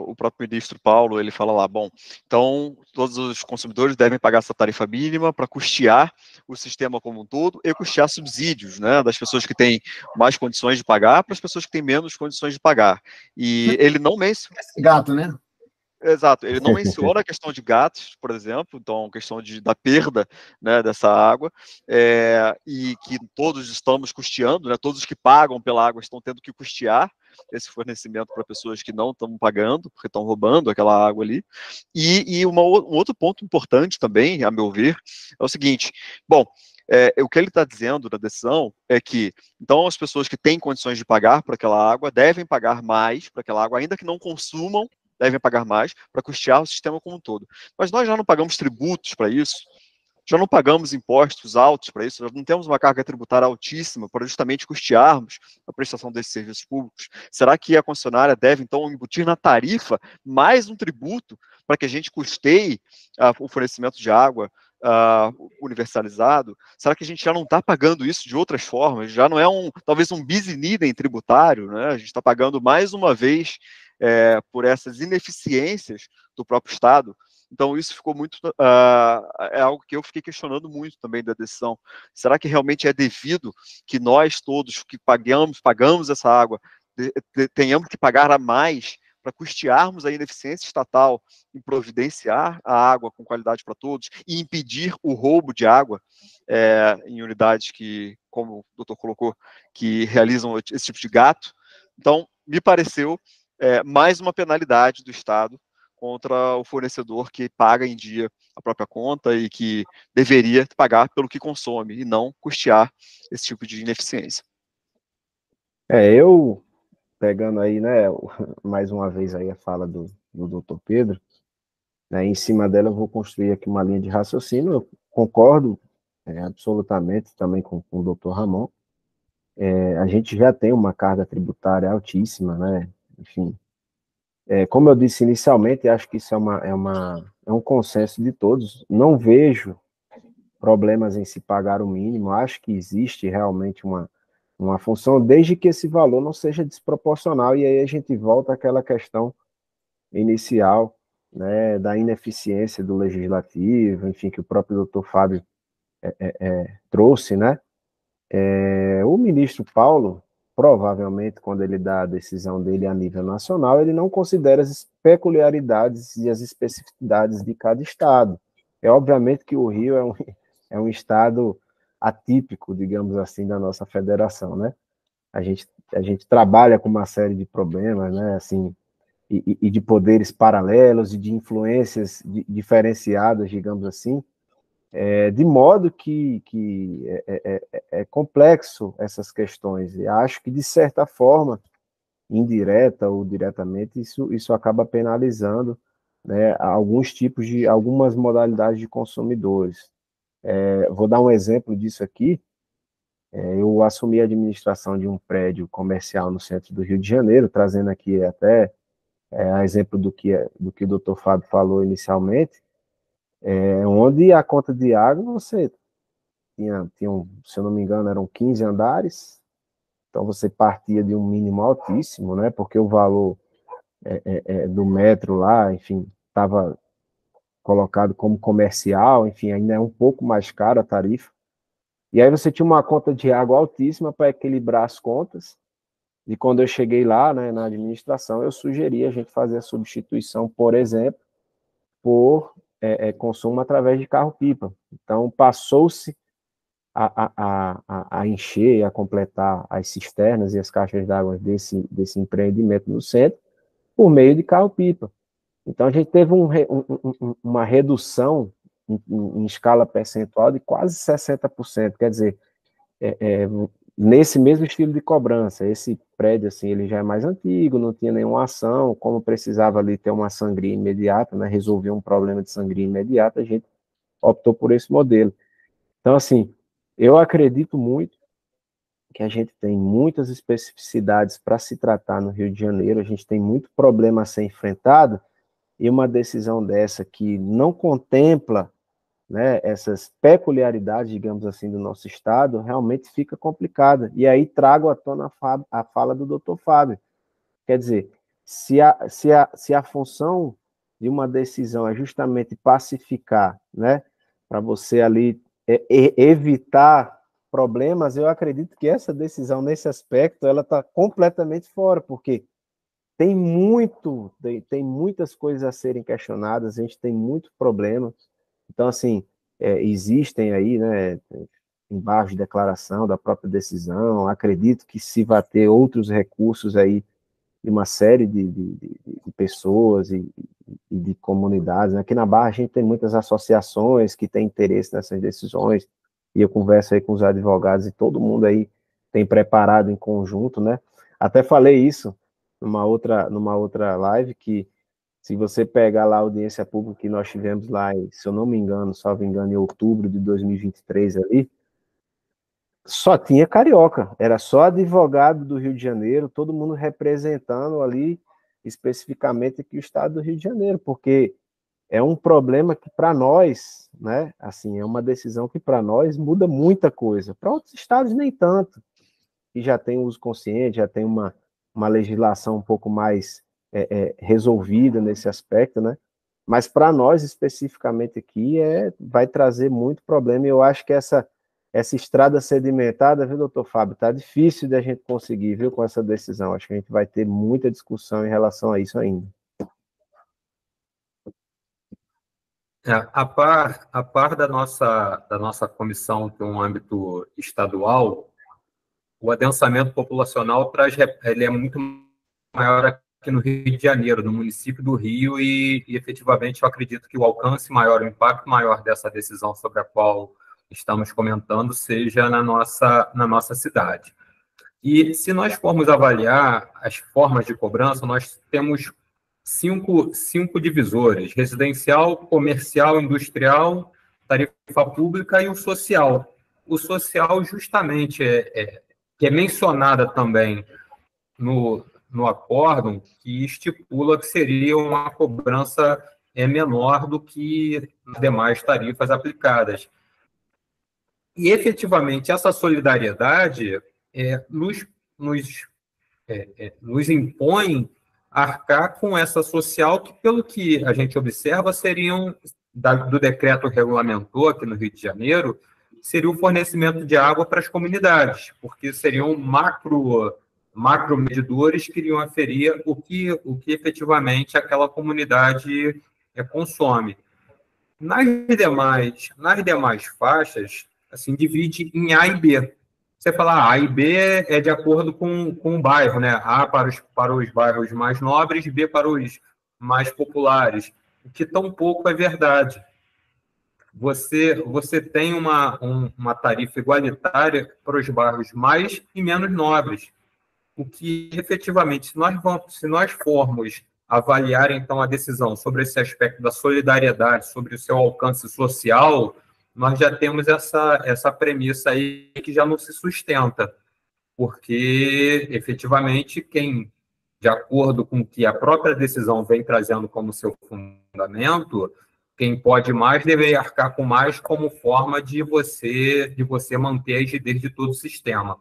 O próprio ministro Paulo, ele fala lá, bom, então todos os consumidores devem pagar essa tarifa mínima para custear o sistema como um todo e custear subsídios, né, das pessoas que têm mais condições de pagar para as pessoas que têm menos condições de pagar. E ele não menciona... Gato, né? Exato, ele não menciona a questão de gatos, por exemplo, então a questão da perda, né, dessa água, e que todos estamos custeando, né, todos que pagam pela água estão tendo que custear esse fornecimento para pessoas que não estão pagando, porque estão roubando aquela água ali. E um outro ponto importante também, a meu ver, é o seguinte, bom, o que ele está dizendo na decisão é que, então, as pessoas que têm condições de pagar por aquela água devem pagar mais por aquela água, ainda que não consumam devem pagar mais para custear o sistema como um todo. Mas nós já não pagamos tributos para isso, já não pagamos impostos altos para isso, nós não temos uma carga tributária altíssima para justamente custearmos a prestação desses serviços públicos. Será que a concessionária deve, então, embutir na tarifa mais um tributo para que a gente custeie o fornecimento de água universalizado? Será que a gente já não está pagando isso de outras formas? Já não é talvez um bis in idem tributário, né? A gente está pagando mais uma vez por essas ineficiências do próprio Estado. Então, isso ficou muito. É algo que eu fiquei questionando muito também da decisão. Será que realmente é devido que nós todos que pagamos essa água, tenhamos que pagar a mais para custearmos a ineficiência estatal em providenciar a água com qualidade para todos e impedir o roubo de água em unidades que, como o doutor colocou, que realizam esse tipo de gato? Então, me pareceu mais uma penalidade do Estado contra o fornecedor que paga em dia a própria conta e que deveria pagar pelo que consome e não custear esse tipo de ineficiência. Eu, pegando aí, né, mais uma vez aí a fala do Dr. Pedro, né, em cima dela eu vou construir aqui uma linha de raciocínio. Eu concordo absolutamente também com o Dr. Ramon. A gente já tem uma carga tributária altíssima, né, enfim. Como eu disse inicialmente, acho que isso é um consenso de todos. Não vejo problemas em se pagar o mínimo, acho que existe realmente uma função, desde que esse valor não seja desproporcional, e aí a gente volta àquela questão inicial, né, da ineficiência do legislativo, enfim, que o próprio doutor Fábio trouxe, né? O ministro Paulo, provavelmente, quando ele dá a decisão dele a nível nacional, ele não considera as peculiaridades e as especificidades de cada estado. Obviamente que o Rio é um estado atípico, digamos assim, da nossa federação, né? A gente trabalha com uma série de problemas, né? Assim, e de poderes paralelos e de influências diferenciadas, digamos assim, de modo que é complexo essas questões. E acho que, de certa forma, indireta ou diretamente, isso acaba penalizando, né, algumas modalidades de consumidores. Vou dar um exemplo disso aqui. Eu assumi a administração de um prédio comercial no centro do Rio de Janeiro, trazendo aqui até a exemplo do que o doutor Fábio falou inicialmente, onde a conta de água você tinha, se eu não me engano, eram 15 andares, então você partia de um mínimo altíssimo, né, porque o valor do metro lá, enfim, estava colocado como comercial, enfim, ainda é um pouco mais caro a tarifa, e aí você tinha uma conta de água altíssima para equilibrar as contas, e quando eu cheguei lá, né, na administração, eu sugeri a gente fazer a substituição, por exemplo, por consumo através de carro-pipa. Então, passou-se a encher e a completar as cisternas e as caixas d'água desse empreendimento no centro por meio de carro-pipa. Então, a gente teve uma redução em escala percentual de quase 60%. Quer dizer, nesse mesmo estilo de cobrança, esse prédio, assim, ele já é mais antigo, não tinha nenhuma ação, como precisava ali ter uma sangria imediata, né, resolver um problema de sangria imediata, a gente optou por esse modelo. Então, assim, eu acredito muito que a gente tem muitas especificidades para se tratar no Rio de Janeiro, a gente tem muito problema a ser enfrentado, e uma decisão dessa que não contempla, né, essas peculiaridades, digamos assim, do nosso estado, realmente fica complicada. E aí trago à tona a fala do doutor Fábio. Quer dizer, se a função de uma decisão é justamente pacificar, né, para você ali evitar problemas, eu acredito que essa decisão, nesse aspecto, ela está completamente fora, porque tem muitas coisas a serem questionadas, a gente tem muito problema. Então, assim, existem aí, né, embaixo de declaração da própria decisão, acredito que se vai ter outros recursos aí de uma série de pessoas e de comunidades. Aqui na Barra a gente tem muitas associações que têm interesse nessas decisões, e eu converso aí com os advogados e todo mundo aí tem preparado em conjunto, né? Até falei isso numa outra live, que Se você pegar lá a audiência pública que nós tivemos lá, se eu não me engano, salvo engano, em outubro de 2023 ali, só tinha carioca, era só advogado do Rio de Janeiro, todo mundo representando ali especificamente aqui o estado do Rio de Janeiro, porque é um problema que para nós, né, assim, é uma decisão que para nós muda muita coisa, para outros estados nem tanto, que já tem uso consciente, já tem uma legislação um pouco mais resolvida nesse aspecto, né, mas para nós especificamente aqui vai trazer muito problema, e eu acho que essa estrada sedimentada, viu, doutor Fábio, tá difícil de a gente conseguir, viu, com essa decisão. Acho que a gente vai ter muita discussão em relação a isso ainda. A par da nossa comissão ter um âmbito estadual, o adensamento populacional ele é muito maior aqui no Rio de Janeiro, no município do Rio, e efetivamente eu acredito que o alcance maior, o impacto maior dessa decisão sobre a qual estamos comentando seja na nossa cidade. E se nós formos avaliar as formas de cobrança, nós temos cinco divisores: residencial, comercial, industrial, tarifa pública e o social. O social justamente que é mencionada também no acórdão, que estipula que seria uma cobrança menor do que as demais tarifas aplicadas. E, efetivamente, essa solidariedade nos impõe arcar com essa social que, pelo que a gente observa, seriam, do decreto regulamentou aqui no Rio de Janeiro, seria o fornecimento de água para as comunidades, porque seriam macro medidores que iriam aferir o que efetivamente aquela comunidade consome. Nas demais faixas, assim, divide em A e B. Você fala, A e B é de acordo com o bairro, né? A para os bairros mais nobres, B para os mais populares, o que tampouco é verdade. Você tem uma tarifa igualitária para os bairros mais e menos nobres, o que, efetivamente, se nós formos avaliar, então, a decisão sobre esse aspecto da solidariedade, sobre o seu alcance social, nós já temos essa premissa aí que já não se sustenta, porque, efetivamente, de acordo com o que a própria decisão vem trazendo como seu fundamento, quem pode mais deveria arcar com mais como forma de você manter a rigidez de todo o sistema.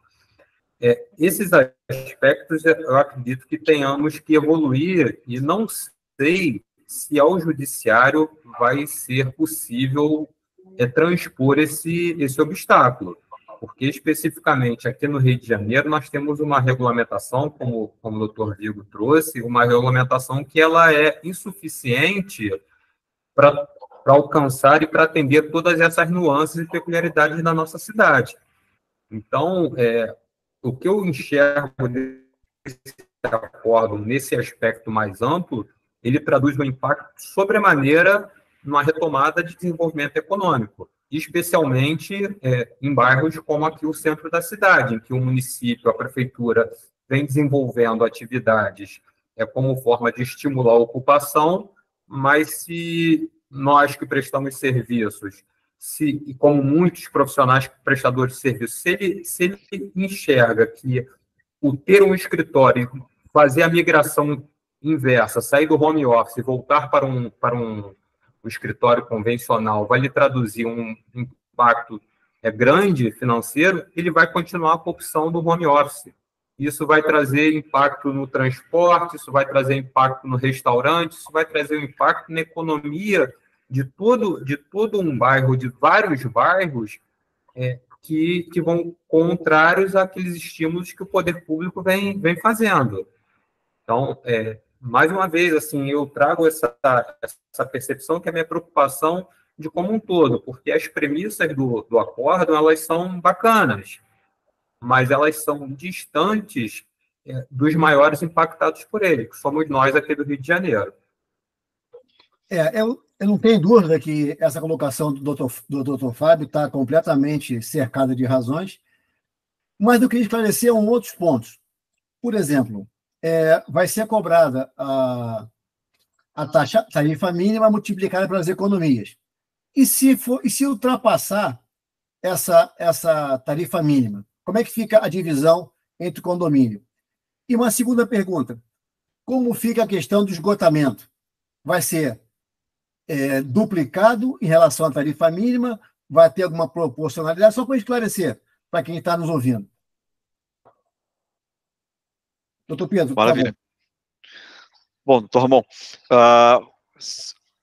Esses aspectos, eu acredito que tenhamos que evoluir, e não sei se ao judiciário vai ser possível transpor esse obstáculo, porque especificamente aqui no Rio de Janeiro nós temos uma regulamentação, como o doutor Vigo trouxe, uma regulamentação que ela é insuficiente para alcançar e para atender todas essas nuances e peculiaridades da nossa cidade. Então, o que eu enxergo desse acordo, nesse aspecto mais amplo, ele traduz um impacto sobremaneira numa retomada de desenvolvimento econômico, especialmente em bairros como aqui o centro da cidade, em que o município, a prefeitura, vem desenvolvendo atividades como forma de estimular a ocupação, mas se nós que prestamos serviços, e como muitos profissionais prestadores de serviço, se ele enxerga que o ter um escritório, fazer a migração inversa, sair do home office e voltar para um escritório convencional, vai lhe traduzir um impacto grande financeiro, ele vai continuar com a opção do home office. Isso vai trazer impacto no transporte, isso vai trazer impacto no restaurante, isso vai trazer um impacto na economia de todo um bairro, de vários bairros, que vão contrários àqueles estímulos que o poder público vem fazendo. Então, mais uma vez, assim, eu trago essa percepção, que é a minha preocupação de como um todo, porque as premissas do acordo, elas são bacanas, mas elas são distantes dos maiores impactados por ele, que somos nós aqui do Rio de Janeiro. Eu não tenho dúvida que essa colocação do doutor Fábio está completamente cercada de razões, mas eu queria esclarecer outros pontos. Por exemplo, vai ser cobrada a tarifa mínima multiplicada pelas economias. E se ultrapassar essa tarifa mínima, como é que fica a divisão entre o condomínio? E uma segunda pergunta, como fica a questão do esgotamento? Vai ser duplicado em relação à tarifa mínima? Vai ter alguma proporcionalidade? Só para esclarecer, para quem está nos ouvindo. Doutor Pedro, Maravilha. tá bom, doutor Ramon,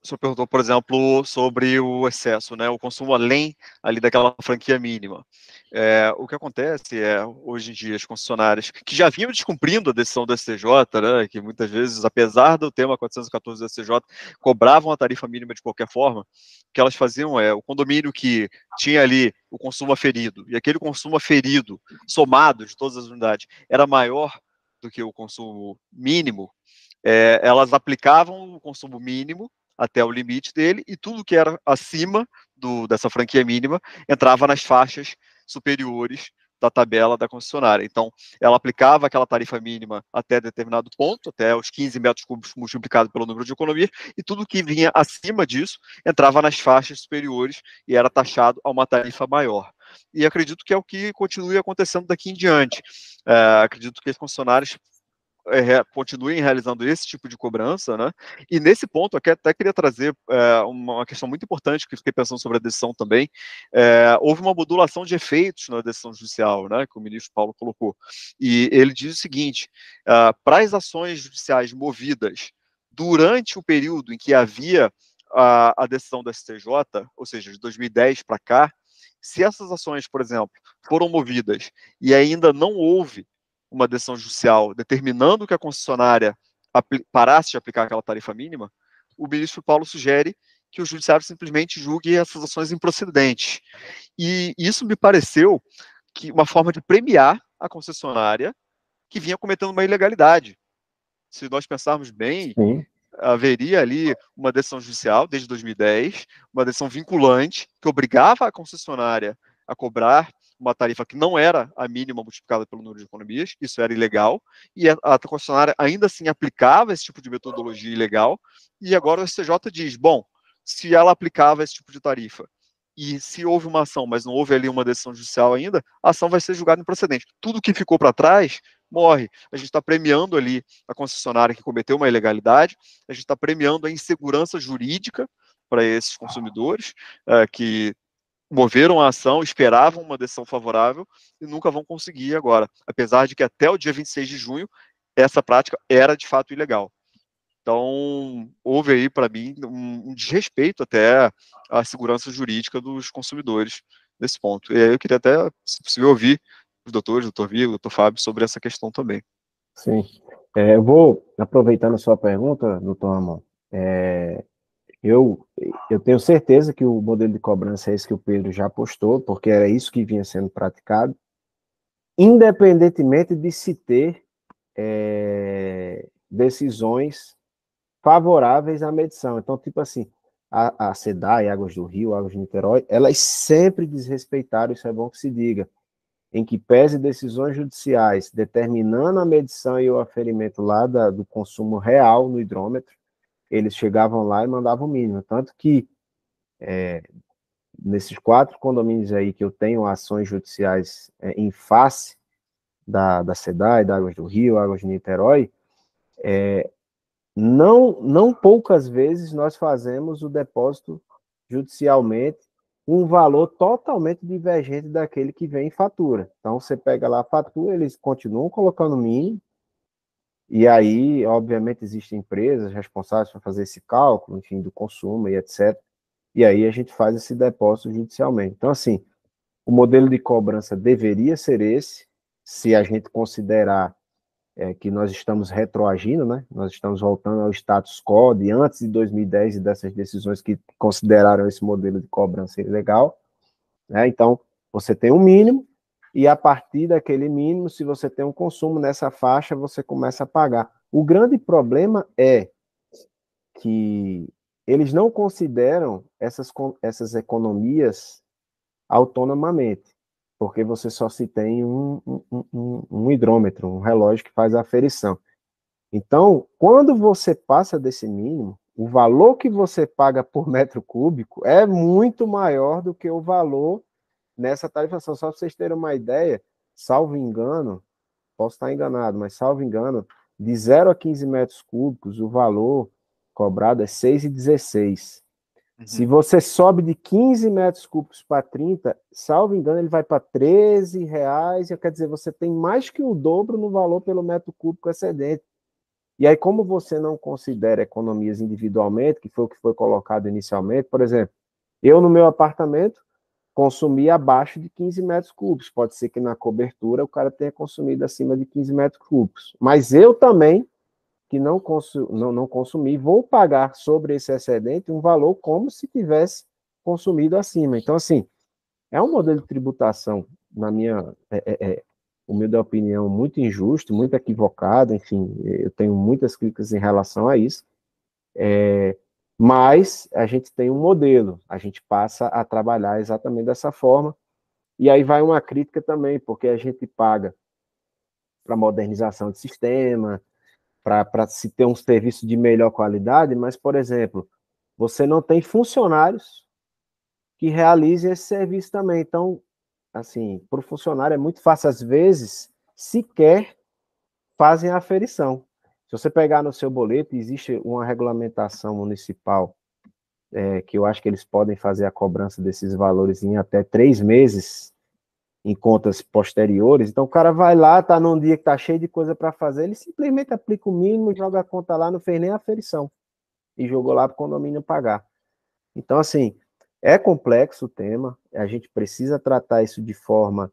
o senhor perguntou, por exemplo, sobre o excesso, né, o consumo além ali daquela franquia mínima. O que acontece hoje em dia, as concessionárias que já vinham descumprindo a decisão do STJ, né, que muitas vezes, apesar do tema 414 do STJ, cobravam a tarifa mínima de qualquer forma, o que elas faziam o condomínio que tinha ali o consumo aferido, e aquele consumo aferido, somado de todas as unidades, era maior do que o consumo mínimo, elas aplicavam o consumo mínimo até o limite dele, e tudo que era acima dessa franquia mínima entrava nas faixas superiores da tabela da concessionária. Então, ela aplicava aquela tarifa mínima até determinado ponto, até os 15 metros cúbicos multiplicado pelo número de economias, e tudo que vinha acima disso entrava nas faixas superiores e era taxado a uma tarifa maior. E acredito que é o que continue acontecendo daqui em diante. Acredito que os concessionários continuem realizando esse tipo de cobrança, né? E nesse ponto, eu até queria trazer uma questão muito importante, que fiquei pensando sobre a decisão também. Houve uma modulação de efeitos na decisão judicial, né, que o ministro Paulo colocou. E ele diz o seguinte: para as ações judiciais movidas durante o período em que havia a decisão do STJ, ou seja, de 2010 para cá, se essas ações, por exemplo, foram movidas e ainda não houve uma decisão judicial determinando que a concessionária parasse de aplicar aquela tarifa mínima, o ministro Paulo sugere que o judiciário simplesmente julgue essas ações improcedentes. E isso me pareceu que uma forma de premiar a concessionária que vinha cometendo uma ilegalidade. Se nós pensarmos bem, Sim. haveria ali uma decisão judicial desde 2010, uma decisão vinculante que obrigava a concessionária a cobrar uma tarifa que não era a mínima multiplicada pelo número de economias, isso era ilegal, e a concessionária ainda assim aplicava esse tipo de metodologia ilegal, e agora o STJ diz, bom, se ela aplicava esse tipo de tarifa, e se houve uma ação, mas não houve ali uma decisão judicial ainda, a ação vai ser julgada improcedente. Tudo que ficou para trás morre. A gente está premiando ali a concessionária que cometeu uma ilegalidade, a gente está premiando a insegurança jurídica para esses consumidores que moveram a ação, esperavam uma decisão favorável e nunca vão conseguir agora, apesar de que até o dia 26 de junho essa prática era de fato ilegal. Então, houve aí, para mim, um desrespeito até à segurança jurídica dos consumidores nesse ponto. E aí eu queria até, se possível, ouvir os doutores, doutor Vigo, doutor Fábio, sobre essa questão também. Sim. Eu vou, aproveitando a sua pergunta, doutor Ramon, eu tenho certeza que o modelo de cobrança é esse que o Pedro já postou, porque era isso que vinha sendo praticado, independentemente de se ter decisões favoráveis à medição. Então, tipo assim, a SEDAI, Águas do Rio, Águas de Niterói, elas sempre desrespeitaram, isso é bom que se diga, em que pese decisões judiciais determinando a medição e o aferimento lá do consumo real no hidrômetro, eles chegavam lá e mandavam o mínimo. Tanto que, nesses 4 condomínios aí que eu tenho ações judiciais em face da SEDAI, da Águas do Rio, Águas de Niterói, não poucas vezes nós fazemos o depósito judicialmente um valor totalmente divergente daquele que vem em fatura. Então, você pega lá a fatura, eles continuam colocando o mínimo, e aí, obviamente, existem empresas responsáveis por fazer esse cálculo, enfim, do consumo e etc. E aí a gente faz esse depósito judicialmente. Então, assim, o modelo de cobrança deveria ser esse, se a gente considerar que nós estamos retroagindo, né? Nós estamos voltando ao status quo de antes de 2010 e dessas decisões que consideraram esse modelo de cobrança ilegal, né? Então, você tem um mínimo, e a partir daquele mínimo, se você tem um consumo nessa faixa, você começa a pagar. O grande problema é que eles não consideram essas economias autonomamente, porque você só se tem um hidrômetro, um relógio que faz a aferição. Então, quando você passa desse mínimo, o valor que você paga por metro cúbico é muito maior do que o valor nessa tarifação. Só para vocês terem uma ideia, salvo engano, posso estar enganado, mas salvo engano, de 0 a 15 metros cúbicos, o valor cobrado é 6,16. Se você sobe de 15 metros cúbicos para 30, salvo engano, ele vai para R$13. Quer dizer, você tem mais que o dobro no valor pelo metro cúbico excedente. E aí, como você não considera economias individualmente, que foi o que foi colocado inicialmente, por exemplo, eu no meu apartamento consumi abaixo de 15 metros cúbicos. Pode ser que na cobertura o cara tenha consumido acima de 15 metros cúbicos. Mas eu também, que não consumi, vou pagar sobre esse excedente um valor como se tivesse consumido acima. Então, assim, é um modelo de tributação, na minha humilde opinião, muito injusto, muito equivocado, enfim, eu tenho muitas críticas em relação a isso, mas a gente tem um modelo, a gente passa a trabalhar exatamente dessa forma, e aí vai uma crítica também, porque a gente paga para modernização de sistema, para se ter um serviço de melhor qualidade, mas, por exemplo, você não tem funcionários que realizem esse serviço também. Então, assim, para o funcionário é muito fácil, às vezes, sequer fazem a aferição. Se você pegar no seu boleto, existe uma regulamentação municipal, que eu acho que eles podem fazer a cobrança desses valores em até 3 meses, em contas posteriores. Então, o cara vai lá, tá num dia que tá cheio de coisa para fazer, ele simplesmente aplica o mínimo, joga a conta lá, não fez nem a aferição, e jogou lá para o condomínio pagar. Então, assim, é complexo o tema, a gente precisa tratar isso de forma,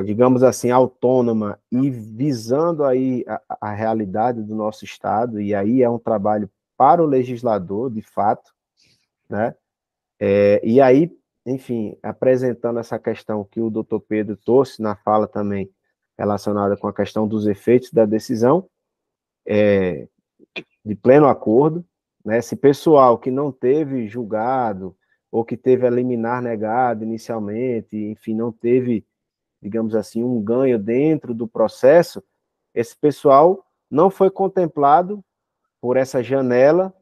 digamos assim, autônoma e visando aí a realidade do nosso Estado, e aí é um trabalho para o legislador, de fato, né? E aí, enfim, apresentando essa questão que o doutor Pedro trouxe na fala também, relacionada com a questão dos efeitos da decisão, de pleno acordo, né? Esse pessoal que não teve julgado, ou que teve a liminar negado inicialmente, enfim, não teve, digamos assim, um ganho dentro do processo, esse pessoal não foi contemplado por essa janela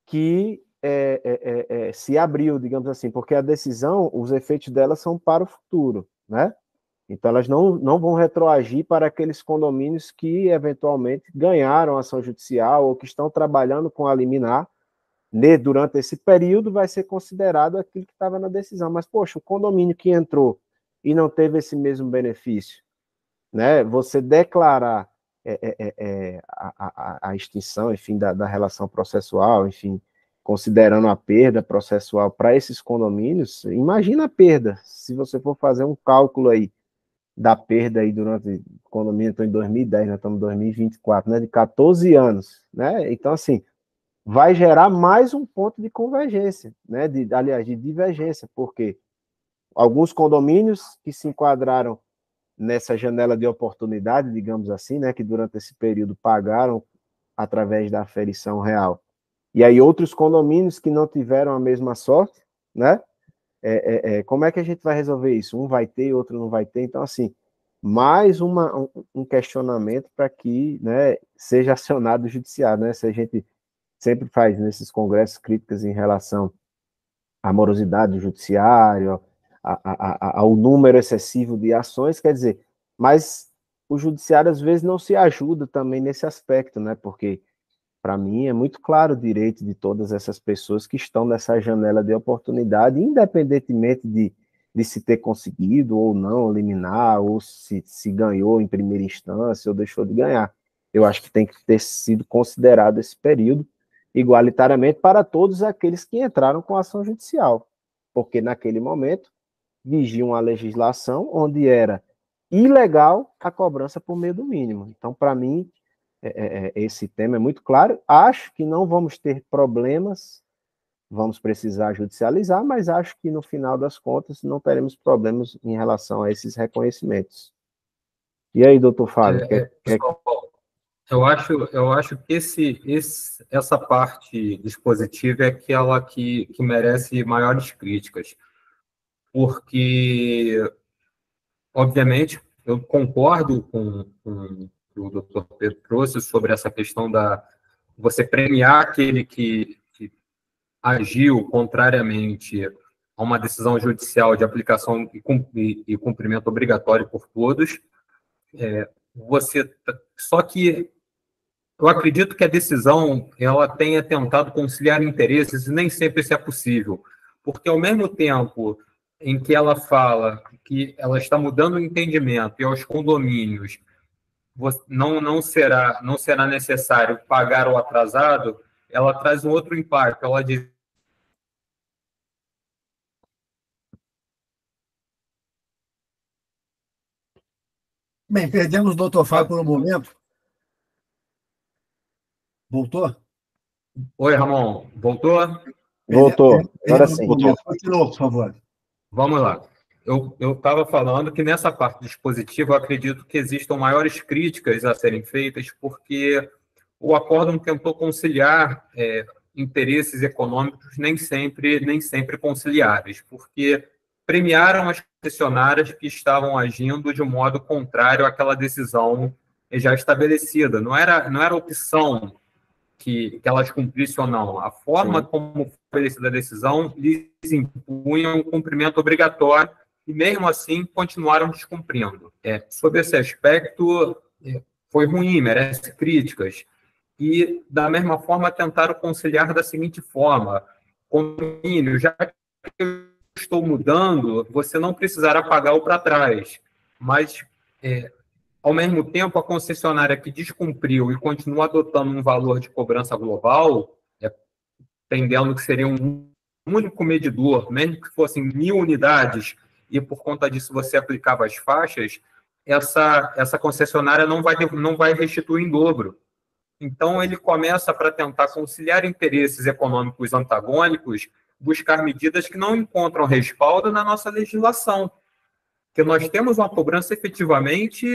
que se abriu, digamos assim, porque a decisão, os efeitos dela são para o futuro, né? Então, elas não vão retroagir para aqueles condomínios que, eventualmente, ganharam ação judicial ou que estão trabalhando com a liminar. Durante esse período, vai ser considerado aquilo que estava na decisão. Mas, poxa, o condomínio que entrou e não teve esse mesmo benefício, né? Você declarar a extinção, enfim, da relação processual, enfim, considerando a perda processual para esses condomínios, imagina a perda, se você for fazer um cálculo aí da perda aí durante o condomínio, estou em 2010, nós estamos em 2024, né, de 14 anos, né? Então, assim, vai gerar mais um ponto de convergência, né, aliás, de divergência, porque alguns condomínios que se enquadraram nessa janela de oportunidade, digamos assim, né, que durante esse período pagaram através da aferição real. E aí outros condomínios que não tiveram a mesma sorte, né? Como é que a gente vai resolver isso? Um vai ter, outro não vai ter. Então, assim, mais um questionamento para que, né, seja acionado o judiciário, né? Se a gente sempre faz nesses congressos críticas em relação à morosidade do judiciário, ao número excessivo de ações, quer dizer, mas o judiciário às vezes não se ajuda também nesse aspecto, né? Porque, para mim, é muito claro o direito de todas essas pessoas que estão nessa janela de oportunidade, independentemente de se ter conseguido ou não eliminar, ou se ganhou em primeira instância ou deixou de ganhar. Eu acho que tem que ter sido considerado esse período igualitariamente para todos aqueles que entraram com ação judicial, porque naquele momento vigia uma legislação onde era ilegal a cobrança por meio do mínimo. Então, para mim, esse tema é muito claro. Acho que não vamos ter problemas, vamos precisar judicializar, mas acho que no final das contas não teremos problemas em relação a esses reconhecimentos. E aí, doutor Fábio? Pessoal, eu acho que essa parte dispositiva é aquela que merece maiores críticas, porque, obviamente, eu concordo com o doutor Pedro trouxe sobre essa questão da você premiar aquele que agiu contrariamente a uma decisão judicial de aplicação e cumprimento obrigatório por todos. Só que eu acredito que a decisão ela tenha tentado conciliar interesses e nem sempre isso é possível, porque ao mesmo tempo em que ela fala que ela está mudando o entendimento e aos condomínios não será necessário pagar o atrasado, ela traz um outro impacto. Ela diz Bem, perdemos o doutor Fábio por um momento. Voltou? Oi, Ramon. Voltou? Voltou, agora sim. Continua, por favor. Vamos lá. Eu estava falando que nessa parte dispositiva eu acredito que existam maiores críticas a serem feitas, porque o acórdão tentou conciliar interesses econômicos nem sempre conciliáveis, porque premiaram as concessionárias que estavam agindo de um modo contrário àquela decisão já estabelecida. Não era opção que elas cumprissem ou não. A forma como foi estabelecida a decisão lhes impunha um cumprimento obrigatório e, mesmo assim, continuaram descumprindo. Sob esse aspecto, foi ruim, merece críticas. E, da mesma forma, tentaram conciliar da seguinte forma: condomínio, já que eu estou mudando, você não precisará pagar o para trás, mas ao mesmo tempo, a concessionária que descumpriu e continua adotando um valor de cobrança global, entendendo que seria um único medidor, mesmo que fossem 1.000 unidades, e por conta disso você aplicava as faixas, essa concessionária não vai restituir em dobro. Então, ele começa, para tentar conciliar interesses econômicos antagônicos, buscar medidas que não encontram respaldo na nossa legislação. Que nós temos uma cobrança efetivamente,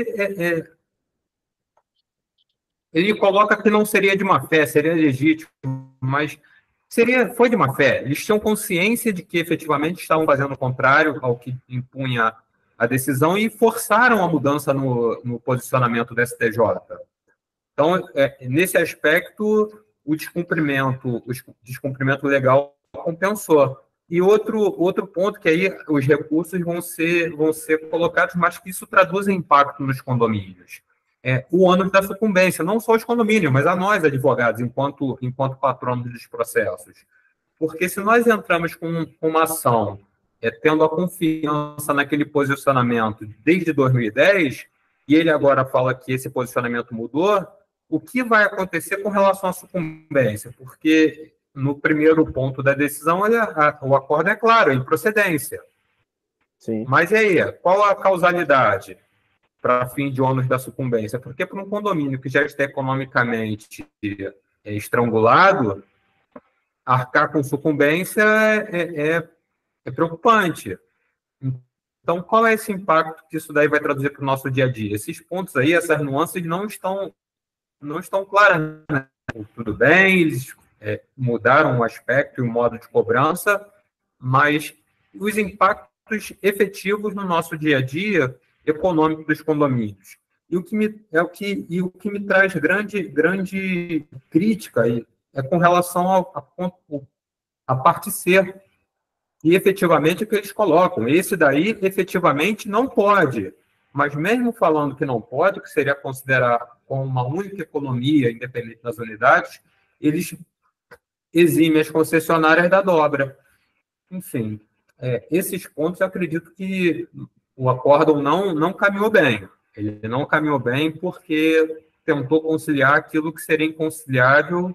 ele coloca que não seria de má fé, seria legítimo, mas foi de má fé. Eles tinham consciência de que efetivamente estavam fazendo o contrário ao que impunha a decisão e forçaram a mudança no posicionamento do STJ. Então, nesse aspecto, o descumprimento legal compensou. E outro ponto que aí os recursos vão ser colocados, mas que isso traduz impacto nos condomínios. O ônus da sucumbência, não só os condomínios, mas a nós, advogados, enquanto patronos dos processos. Porque se nós entramos com uma ação tendo a confiança naquele posicionamento desde 2010, e ele agora fala que esse posicionamento mudou, o que vai acontecer com relação à sucumbência? Porque no primeiro ponto da decisão, o acordo é claro, é improcedência. Sim. Mas e aí, qual a causalidade para fim de ônus da sucumbência? Porque para um condomínio que já está economicamente estrangulado, arcar com sucumbência é preocupante. Então, qual é esse impacto que isso daí vai traduzir para o nosso dia a dia? Esses pontos aí, essas nuances não estão claras, né? Tudo bem, eles mudaram o aspecto e o modo de cobrança, mas os impactos efetivos no nosso dia a dia econômico dos condomínios. E o que me traz grande crítica é com relação à parte C, e efetivamente o que eles colocam. Esse daí, efetivamente, não pode. Mas mesmo falando que não pode, que seria considerar como uma única economia, independente das unidades, eles eximem as concessionárias da dobra. Enfim, esses pontos eu acredito que o acórdão não caminhou bem. Ele não caminhou bem porque tentou conciliar aquilo que seria inconciliável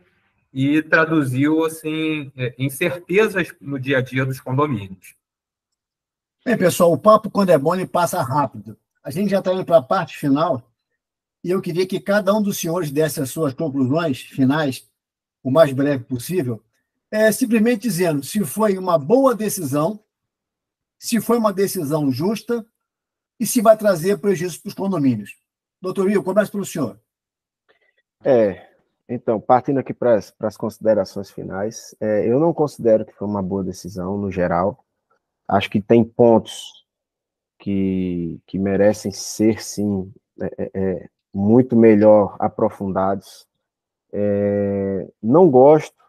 e traduziu assim, incertezas no dia a dia dos condomínios. Bem, pessoal, o papo, quando é bom, ele passa rápido. A gente já está indo para a parte final e eu queria que cada um dos senhores desse as suas conclusões finais, o mais breve possível, simplesmente dizendo se foi uma boa decisão, se foi uma decisão justa e se vai trazer prejuízo para os condomínios. Doutor Will, começa pelo senhor. Então, partindo aqui para as considerações finais, eu não considero que foi uma boa decisão, no geral. Acho que tem pontos que merecem ser, sim, muito melhor aprofundados. Não gosto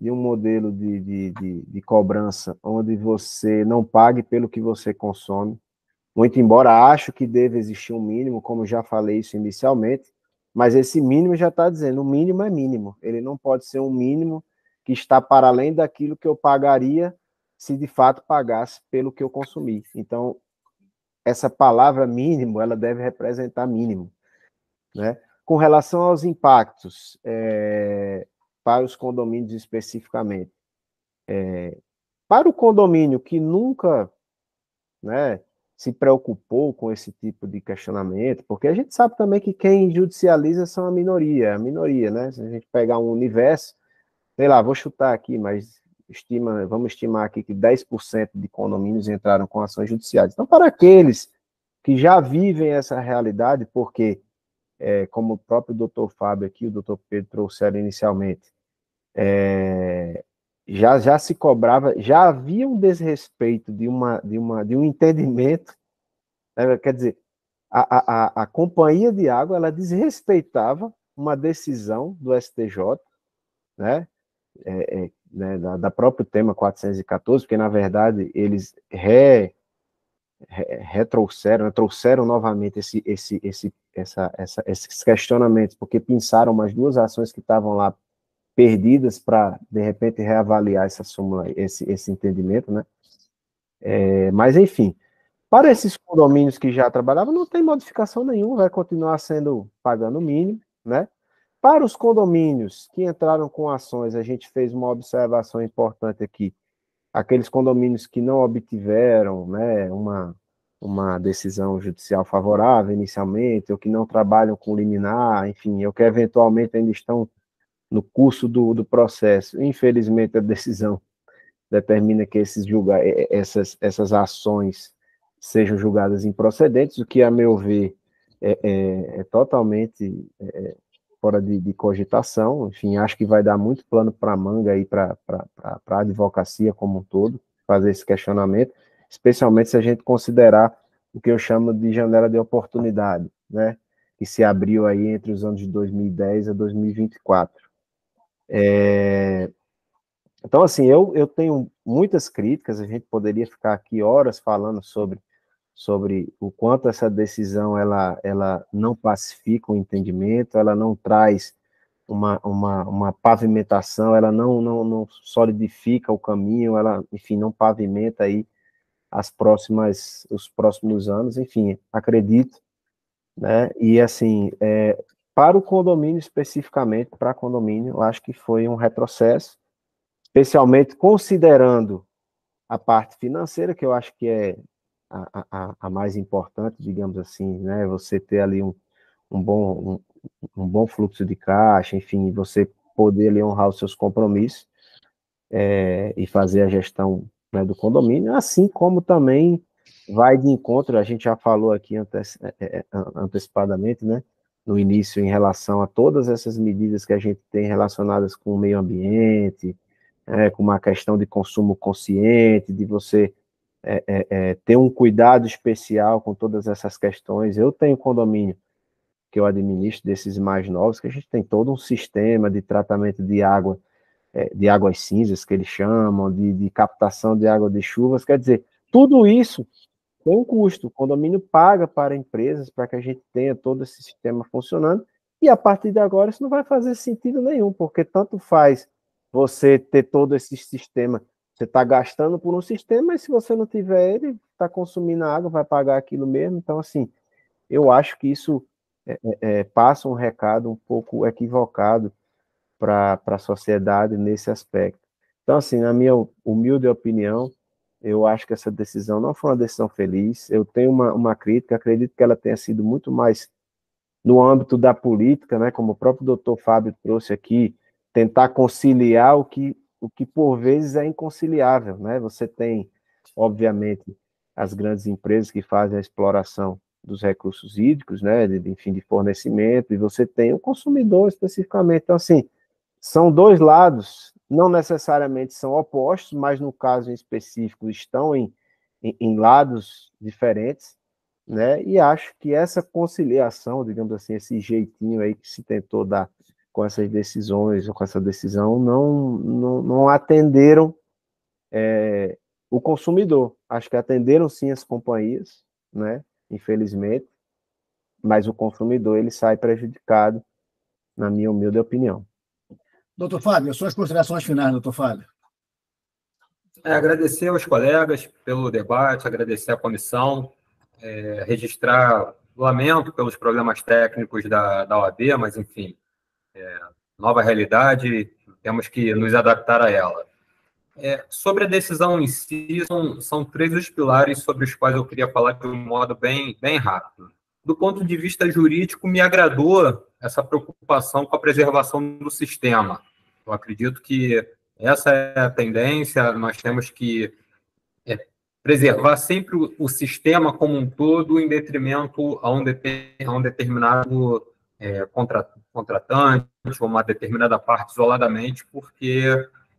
de um modelo de cobrança onde você não pague pelo que você consome, muito embora acho que deve existir um mínimo, como já falei isso inicialmente, mas esse mínimo já está dizendo, o mínimo é mínimo, ele não pode ser um mínimo que está para além daquilo que eu pagaria se de fato pagasse pelo que eu consumi. Então, essa palavra mínimo, ela deve representar mínimo, né? Com relação aos impactos, para os condomínios especificamente, para o condomínio que nunca, né, se preocupou com esse tipo de questionamento, porque a gente sabe também que quem judicializa são a minoria, né? Se a gente pegar um universo, sei lá, vou chutar aqui, mas vamos estimar aqui que 10% de condomínios entraram com ações judiciais. Então, para aqueles que já vivem essa realidade, porque, como o próprio doutor Fábio aqui, o doutor Pedro trouxeram inicialmente, já se cobrava, já havia um desrespeito de um entendimento, né? Quer dizer, a companhia de água, ela desrespeitava uma decisão do STJ, né? Né, da próprio tema 414, porque, na verdade, eles retrouxeram, né, trouxeram novamente esses questionamentos, porque pensaram umas duas ações que estavam lá perdidas para, de repente, reavaliar essa súmula, esse entendimento, né? Mas, enfim, para esses condomínios que já trabalhavam, não tem modificação nenhuma, vai continuar sendo pagando o mínimo, né? Para os condomínios que entraram com ações, a gente fez uma observação importante aqui, aqueles condomínios que não obtiveram, né, uma decisão judicial favorável inicialmente, ou que não trabalham com liminar, enfim, ou que eventualmente ainda estão no curso do processo. Infelizmente, a decisão determina que essas ações sejam julgadas improcedentes, o que, a meu ver, é totalmente fora de cogitação. Enfim, acho que vai dar muito plano para manga aí para a advocacia como um todo, fazer esse questionamento, especialmente se a gente considerar o que eu chamo de janela de oportunidade, né, que se abriu aí entre os anos de 2010 a 2024. Então, assim, eu tenho muitas críticas, a gente poderia ficar aqui horas falando sobre o quanto essa decisão ela não pacifica o entendimento, ela não traz uma pavimentação, ela não solidifica o caminho, ela, enfim, não pavimenta aí os próximos anos, enfim, acredito, né? E, assim, para o condomínio especificamente, para condomínio, eu acho que foi um retrocesso, especialmente considerando a parte financeira, que eu acho que é a mais importante, digamos assim, né? Você ter ali um bom fluxo de caixa, enfim, você poder ali honrar os seus compromissos, e fazer a gestão, né, do condomínio, assim como também vai de encontro, a gente já falou aqui antecipadamente, né, no início, em relação a todas essas medidas que a gente tem relacionadas com o meio ambiente, com uma questão de consumo consciente, de você ter um cuidado especial com todas essas questões. Eu tenho condomínio que eu administro, desses mais novos, que a gente tem todo um sistema de tratamento de águas cinzas, que eles chamam, de captação de água de chuvas. Quer dizer, tudo isso tem um custo. O condomínio paga para empresas para que a gente tenha todo esse sistema funcionando, e a partir de agora isso não vai fazer sentido nenhum, porque tanto faz você ter todo esse sistema, você está gastando por um sistema, mas se você não tiver ele, está consumindo água, vai pagar aquilo mesmo. Então, assim, eu acho que isso passa um recado um pouco equivocado para a sociedade nesse aspecto. Então, assim, na minha humilde opinião, eu acho que essa decisão não foi uma decisão feliz. Eu tenho uma crítica, acredito que ela tenha sido muito mais no âmbito da política, né, como o próprio doutor Fábio trouxe aqui, tentar conciliar o que por vezes é inconciliável, né? Você tem, obviamente, as grandes empresas que fazem a exploração dos recursos hídricos, né, enfim, de fornecimento, e você tem o consumidor especificamente. Então, assim, são dois lados, não necessariamente são opostos, mas no caso em específico estão em lados diferentes, né? E acho que essa conciliação, digamos assim, esse jeitinho aí que se tentou dar com essas decisões, ou com essa decisão, não atenderam o consumidor. Acho que atenderam sim as companhias, né? Infelizmente, mas o consumidor ele sai prejudicado, na minha humilde opinião. Doutor Fábio, suas considerações finais, doutor Fábio. Agradecer aos colegas pelo debate, agradecer à comissão, registrar lamento pelos problemas técnicos da OAB, mas, enfim, nova realidade, temos que nos adaptar a ela. Sobre a decisão em si, são três os pilares sobre os quais eu queria falar de um modo bem rápido. Do ponto de vista jurídico, me agradou essa preocupação com a preservação do sistema. Eu acredito que essa é a tendência, nós temos que preservar sempre o sistema como um todo em detrimento a um determinado contratante ou uma determinada parte isoladamente, porque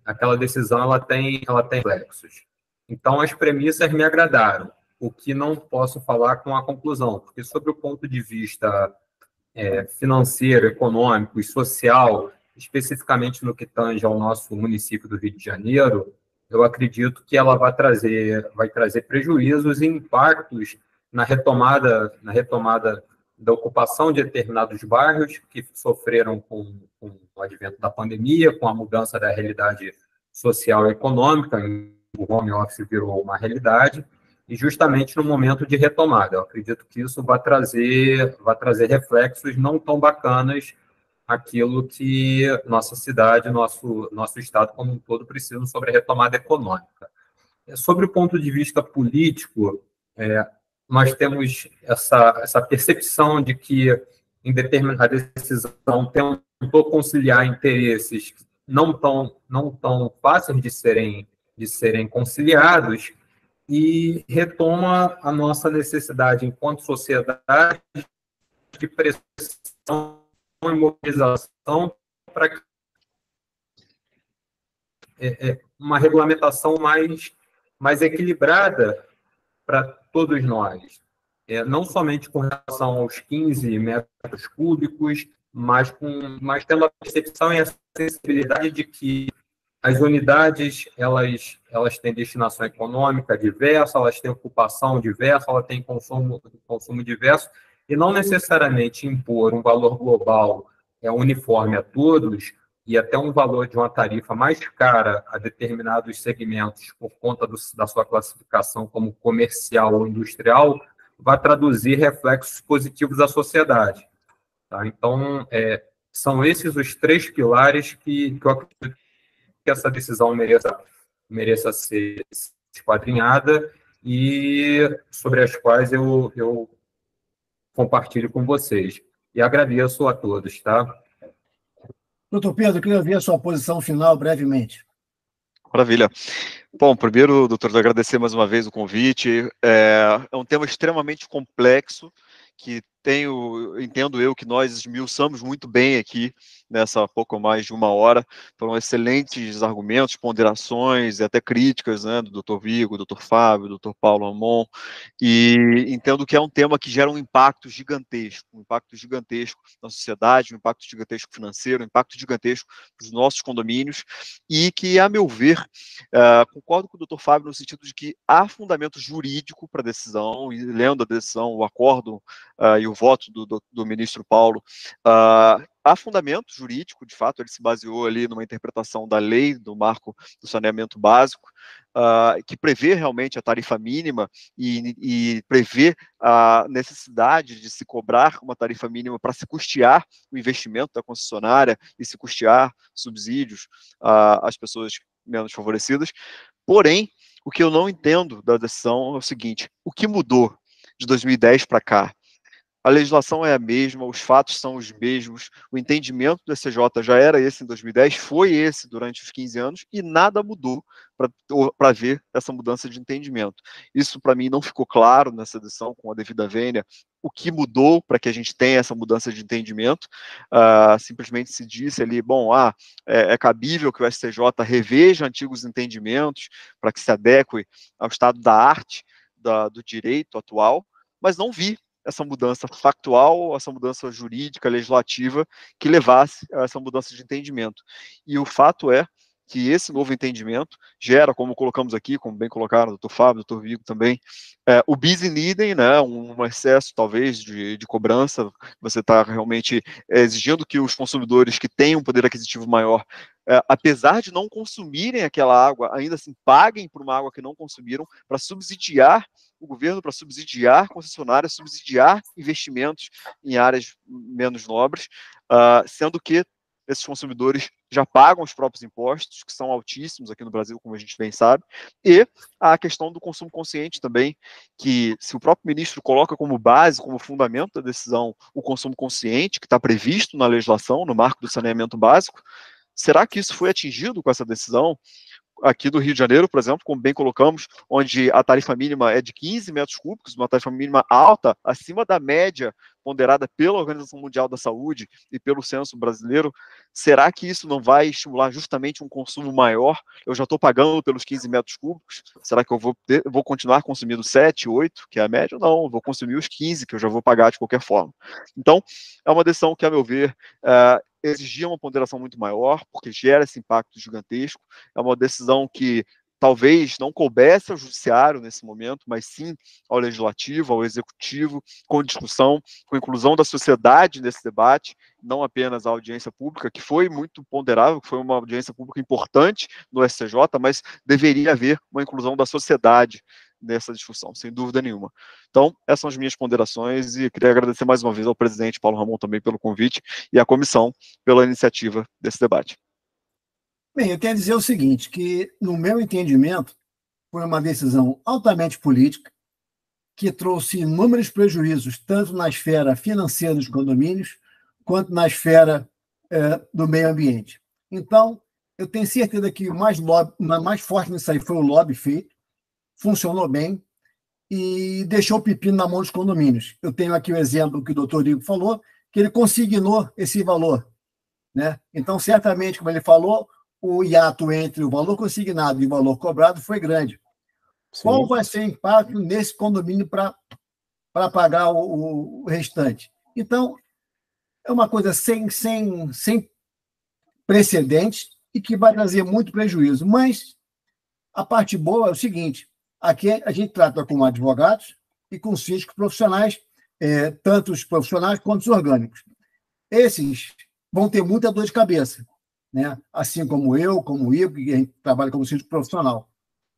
aquela decisão ela tem reflexos. Então, as premissas me agradaram, o que não posso falar com a conclusão, porque sobre o ponto de vista financeiro, econômico e social, especificamente no que tange ao nosso município do Rio de Janeiro, eu acredito que ela vai trazer prejuízos e impactos na retomada da ocupação de determinados bairros que sofreram com o advento da pandemia, com a mudança da realidade social e econômica, o home office virou uma realidade, e justamente no momento de retomada. Eu acredito que isso vai trazer reflexos não tão bacanas aquilo que nossa cidade, nosso estado como um todo precisam sobre a retomada econômica. Sobre o ponto de vista político, nós temos essa percepção de que, em determinada decisão, tentou conciliar interesses não tão fáceis de serem conciliados, e retoma a nossa necessidade, enquanto sociedade, de pressão e mobilização para uma regulamentação mais equilibrada para todos nós. Não somente com relação aos 15 metros cúbicos, mas tendo a percepção e a sensibilidade de que as unidades elas têm destinação econômica diversa, elas têm ocupação diversa, elas têm consumo diverso, e não necessariamente impor um valor global uniforme a todos, e até um valor de uma tarifa mais cara a determinados segmentos por conta da sua classificação como comercial ou industrial, vai traduzir reflexos positivos à sociedade. Tá? Então, são esses os três pilares que eu acredito que essa decisão mereça ser esquadrinhada e sobre as quais eu compartilho com vocês. E agradeço a todos, tá? Doutor Pedro, eu queria ouvir a sua posição final brevemente. Maravilha. Bom, primeiro, doutor, agradecer mais uma vez o convite. É um tema extremamente complexo, que entendo eu que nós esmiuçamos muito bem aqui nessa pouco mais de uma hora. Foram excelentes argumentos, ponderações e até críticas, né, do doutor Vigo, doutor Fábio, doutor Paulo Ramon, e entendo que é um tema que gera um impacto gigantesco na sociedade, um impacto gigantesco financeiro, um impacto gigantesco nos nossos condomínios, e que, a meu ver, concordo com o doutor Fábio no sentido de que há fundamento jurídico para a decisão, e lendo a decisão, o acórdão e o voto do ministro Paulo, há fundamento jurídico, de fato, ele se baseou ali numa interpretação da lei, do marco do saneamento básico, que prevê realmente a tarifa mínima e prevê a necessidade de se cobrar uma tarifa mínima para se custear o investimento da concessionária e se custear subsídios às pessoas menos favorecidas. Porém, o que eu não entendo da decisão é o seguinte: o que mudou de 2010 para cá? A legislação é a mesma, os fatos são os mesmos, o entendimento do STJ já era esse em 2010, foi esse durante os 15 anos, e nada mudou para ver essa mudança de entendimento. Isso, para mim, não ficou claro nessa edição, com a devida vênia, o que mudou para que a gente tenha essa mudança de entendimento. Simplesmente se disse ali, bom, é cabível que o STJ reveja antigos entendimentos para que se adeque ao estado da arte do direito atual, mas não vi essa mudança factual, essa mudança jurídica, legislativa, que levasse a essa mudança de entendimento. E o fato é que esse novo entendimento gera, como colocamos aqui, como bem colocaram o doutor Fábio, o doutor Vigo também, o bis in idem, né, um excesso, talvez, de cobrança. Você está realmente exigindo que os consumidores que têm um poder aquisitivo maior, apesar de não consumirem aquela água, ainda assim paguem por uma água que não consumiram, para subsidiar o governo, para subsidiar concessionárias, subsidiar investimentos em áreas menos nobres, sendo que esses consumidores já pagam os próprios impostos, que são altíssimos aqui no Brasil, como a gente bem sabe, e a questão do consumo consciente também, que se o próprio ministro coloca como base, como fundamento da decisão, o consumo consciente, que está previsto na legislação, no marco do saneamento básico, será que isso foi atingido com essa decisão? Aqui do Rio de Janeiro, por exemplo, como bem colocamos, onde a tarifa mínima é de 15 metros cúbicos, uma tarifa mínima alta, acima da média ponderada pela Organização Mundial da Saúde e pelo censo brasileiro, será que isso não vai estimular justamente um consumo maior? Eu já estou pagando pelos 15 metros cúbicos, será que eu vou continuar consumindo 7, 8, que é a média? Não, eu vou consumir os 15, que eu já vou pagar de qualquer forma. Então, é uma decisão que, a meu ver, exigia uma ponderação muito maior, porque gera esse impacto gigantesco. É uma decisão que talvez não coubesse ao judiciário nesse momento, mas sim ao legislativo, ao executivo, com discussão, com inclusão da sociedade nesse debate, não apenas a audiência pública, que foi muito ponderável, que foi uma audiência pública importante no STJ, mas deveria haver uma inclusão da sociedade nessa discussão, sem dúvida nenhuma. Então, essas são as minhas ponderações e queria agradecer mais uma vez ao presidente Paulo Ramon também pelo convite e à comissão pela iniciativa desse debate. Bem, eu quero dizer o seguinte, que, no meu entendimento, foi uma decisão altamente política, que trouxe inúmeros prejuízos, tanto na esfera financeira dos condomínios, quanto na esfera do meio ambiente. Então, eu tenho certeza que o mais forte nisso aí foi o lobby feito, funcionou bem e deixou o pepino na mão dos condomínios. Eu tenho aqui o exemplo que o doutor Igor falou, que ele consignou esse valor, né? Então, certamente, como ele falou, o hiato entre o valor consignado e o valor cobrado foi grande. Sim. Qual vai ser o impacto nesse condomínio para pagar o restante? Então, é uma coisa sem precedentes e que vai trazer muito prejuízo. Mas a parte boa é o seguinte, aqui a gente trata com advogados e com síndicos profissionais, tanto os profissionais quanto os orgânicos. Esses vão ter muita dor de cabeça, né? Assim como eu, como o Igor, que a gente trabalha como síndico profissional.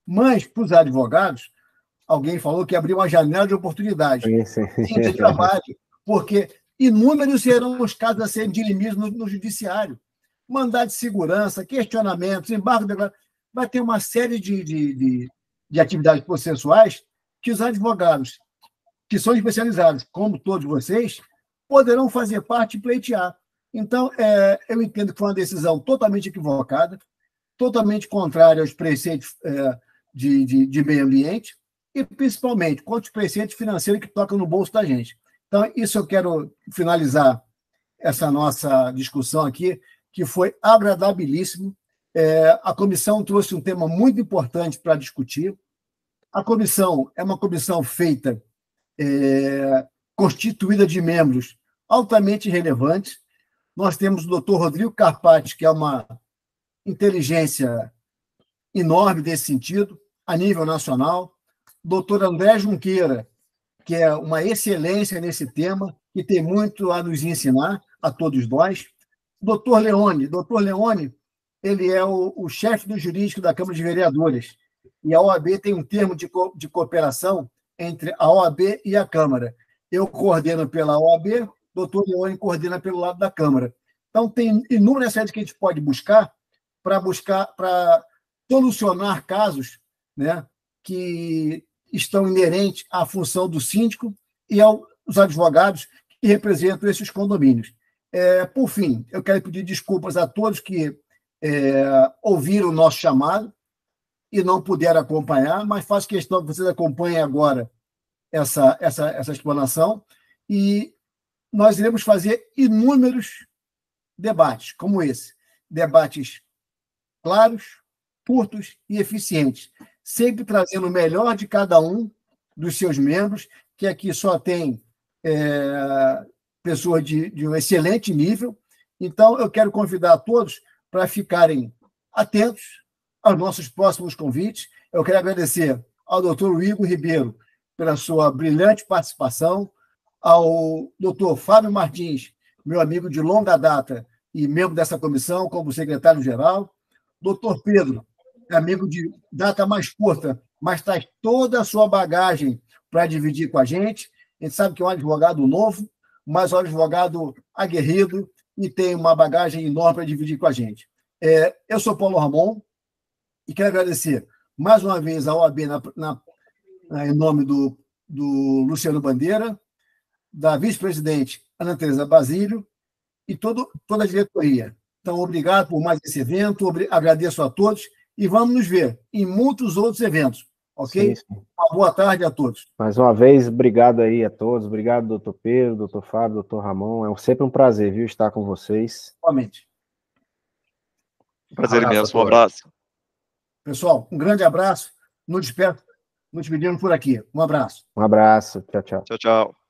Mas, para os advogados, alguém falou que abriu uma janela de oportunidade. Sim, de trabalho, porque inúmeros serão os casos a serem dirimidos no judiciário. Mandado de segurança, questionamentos, embargo de... Vai ter uma série de atividades processuais que os advogados, que são especializados, como todos vocês, poderão fazer parte e pleitear. Então, eu entendo que foi uma decisão totalmente equivocada, totalmente contrária aos preceitos de meio ambiente e, principalmente, contra os preceitos financeiros que tocam no bolso da gente. Então, isso eu quero finalizar essa nossa discussão aqui, que foi agradabilíssimo. A comissão trouxe um tema muito importante para discutir. A comissão é uma comissão feita, constituída de membros altamente relevantes. Nós temos o doutor Rodrigo Carpati, que é uma inteligência enorme nesse sentido, a nível nacional. Doutor André Junqueira, que é uma excelência nesse tema, que tem muito a nos ensinar, a todos nós. Doutor Leone, ele é o chefe do jurídico da Câmara de Vereadores, e a OAB tem um termo de cooperação entre a OAB e a Câmara. Eu coordeno pela OAB, doutor Leone coordena pelo lado da Câmara. Então, tem inúmeras saídas que a gente pode buscar para solucionar casos, né, que estão inerentes à função do síndico e aos advogados que representam esses condomínios. Por fim, eu quero pedir desculpas a todos que ouviram o nosso chamado e não puderam acompanhar, mas faço questão que vocês acompanhem agora essa explanação e nós iremos fazer inúmeros debates como esse, debates claros, curtos e eficientes, sempre trazendo o melhor de cada um dos seus membros que aqui só tem pessoas de um excelente nível. Então, eu quero convidar a todos para ficarem atentos aos nossos próximos convites. Eu quero agradecer ao doutor Igor Ribeiro pela sua brilhante participação, ao doutor Fábio Martins, meu amigo de longa data e membro dessa comissão, como secretário-geral, doutor Pedro, amigo de data mais curta, mas traz toda a sua bagagem para dividir com a gente. A gente sabe que é um advogado novo, mas um advogado aguerrido e tem uma bagagem enorme para dividir com a gente. Eu sou Paulo Ramon e quero agradecer mais uma vez à OAB em nome do Luciano Bandeira, da vice-presidente Ana Teresa Basílio e toda a diretoria. Então, obrigado por mais esse evento, agradeço a todos e vamos nos ver em muitos outros eventos, ok? Sim. Uma boa tarde a todos. Mais uma vez, obrigado aí a todos, obrigado, doutor Pedro, doutor Fábio, doutor Ramon, é sempre um prazer, viu, estar com vocês. Igualmente. Prazer imenso, um abraço. Pessoal, um grande abraço, nos despedimos por aqui. Um abraço. Um abraço, tchau, tchau. Tchau, tchau.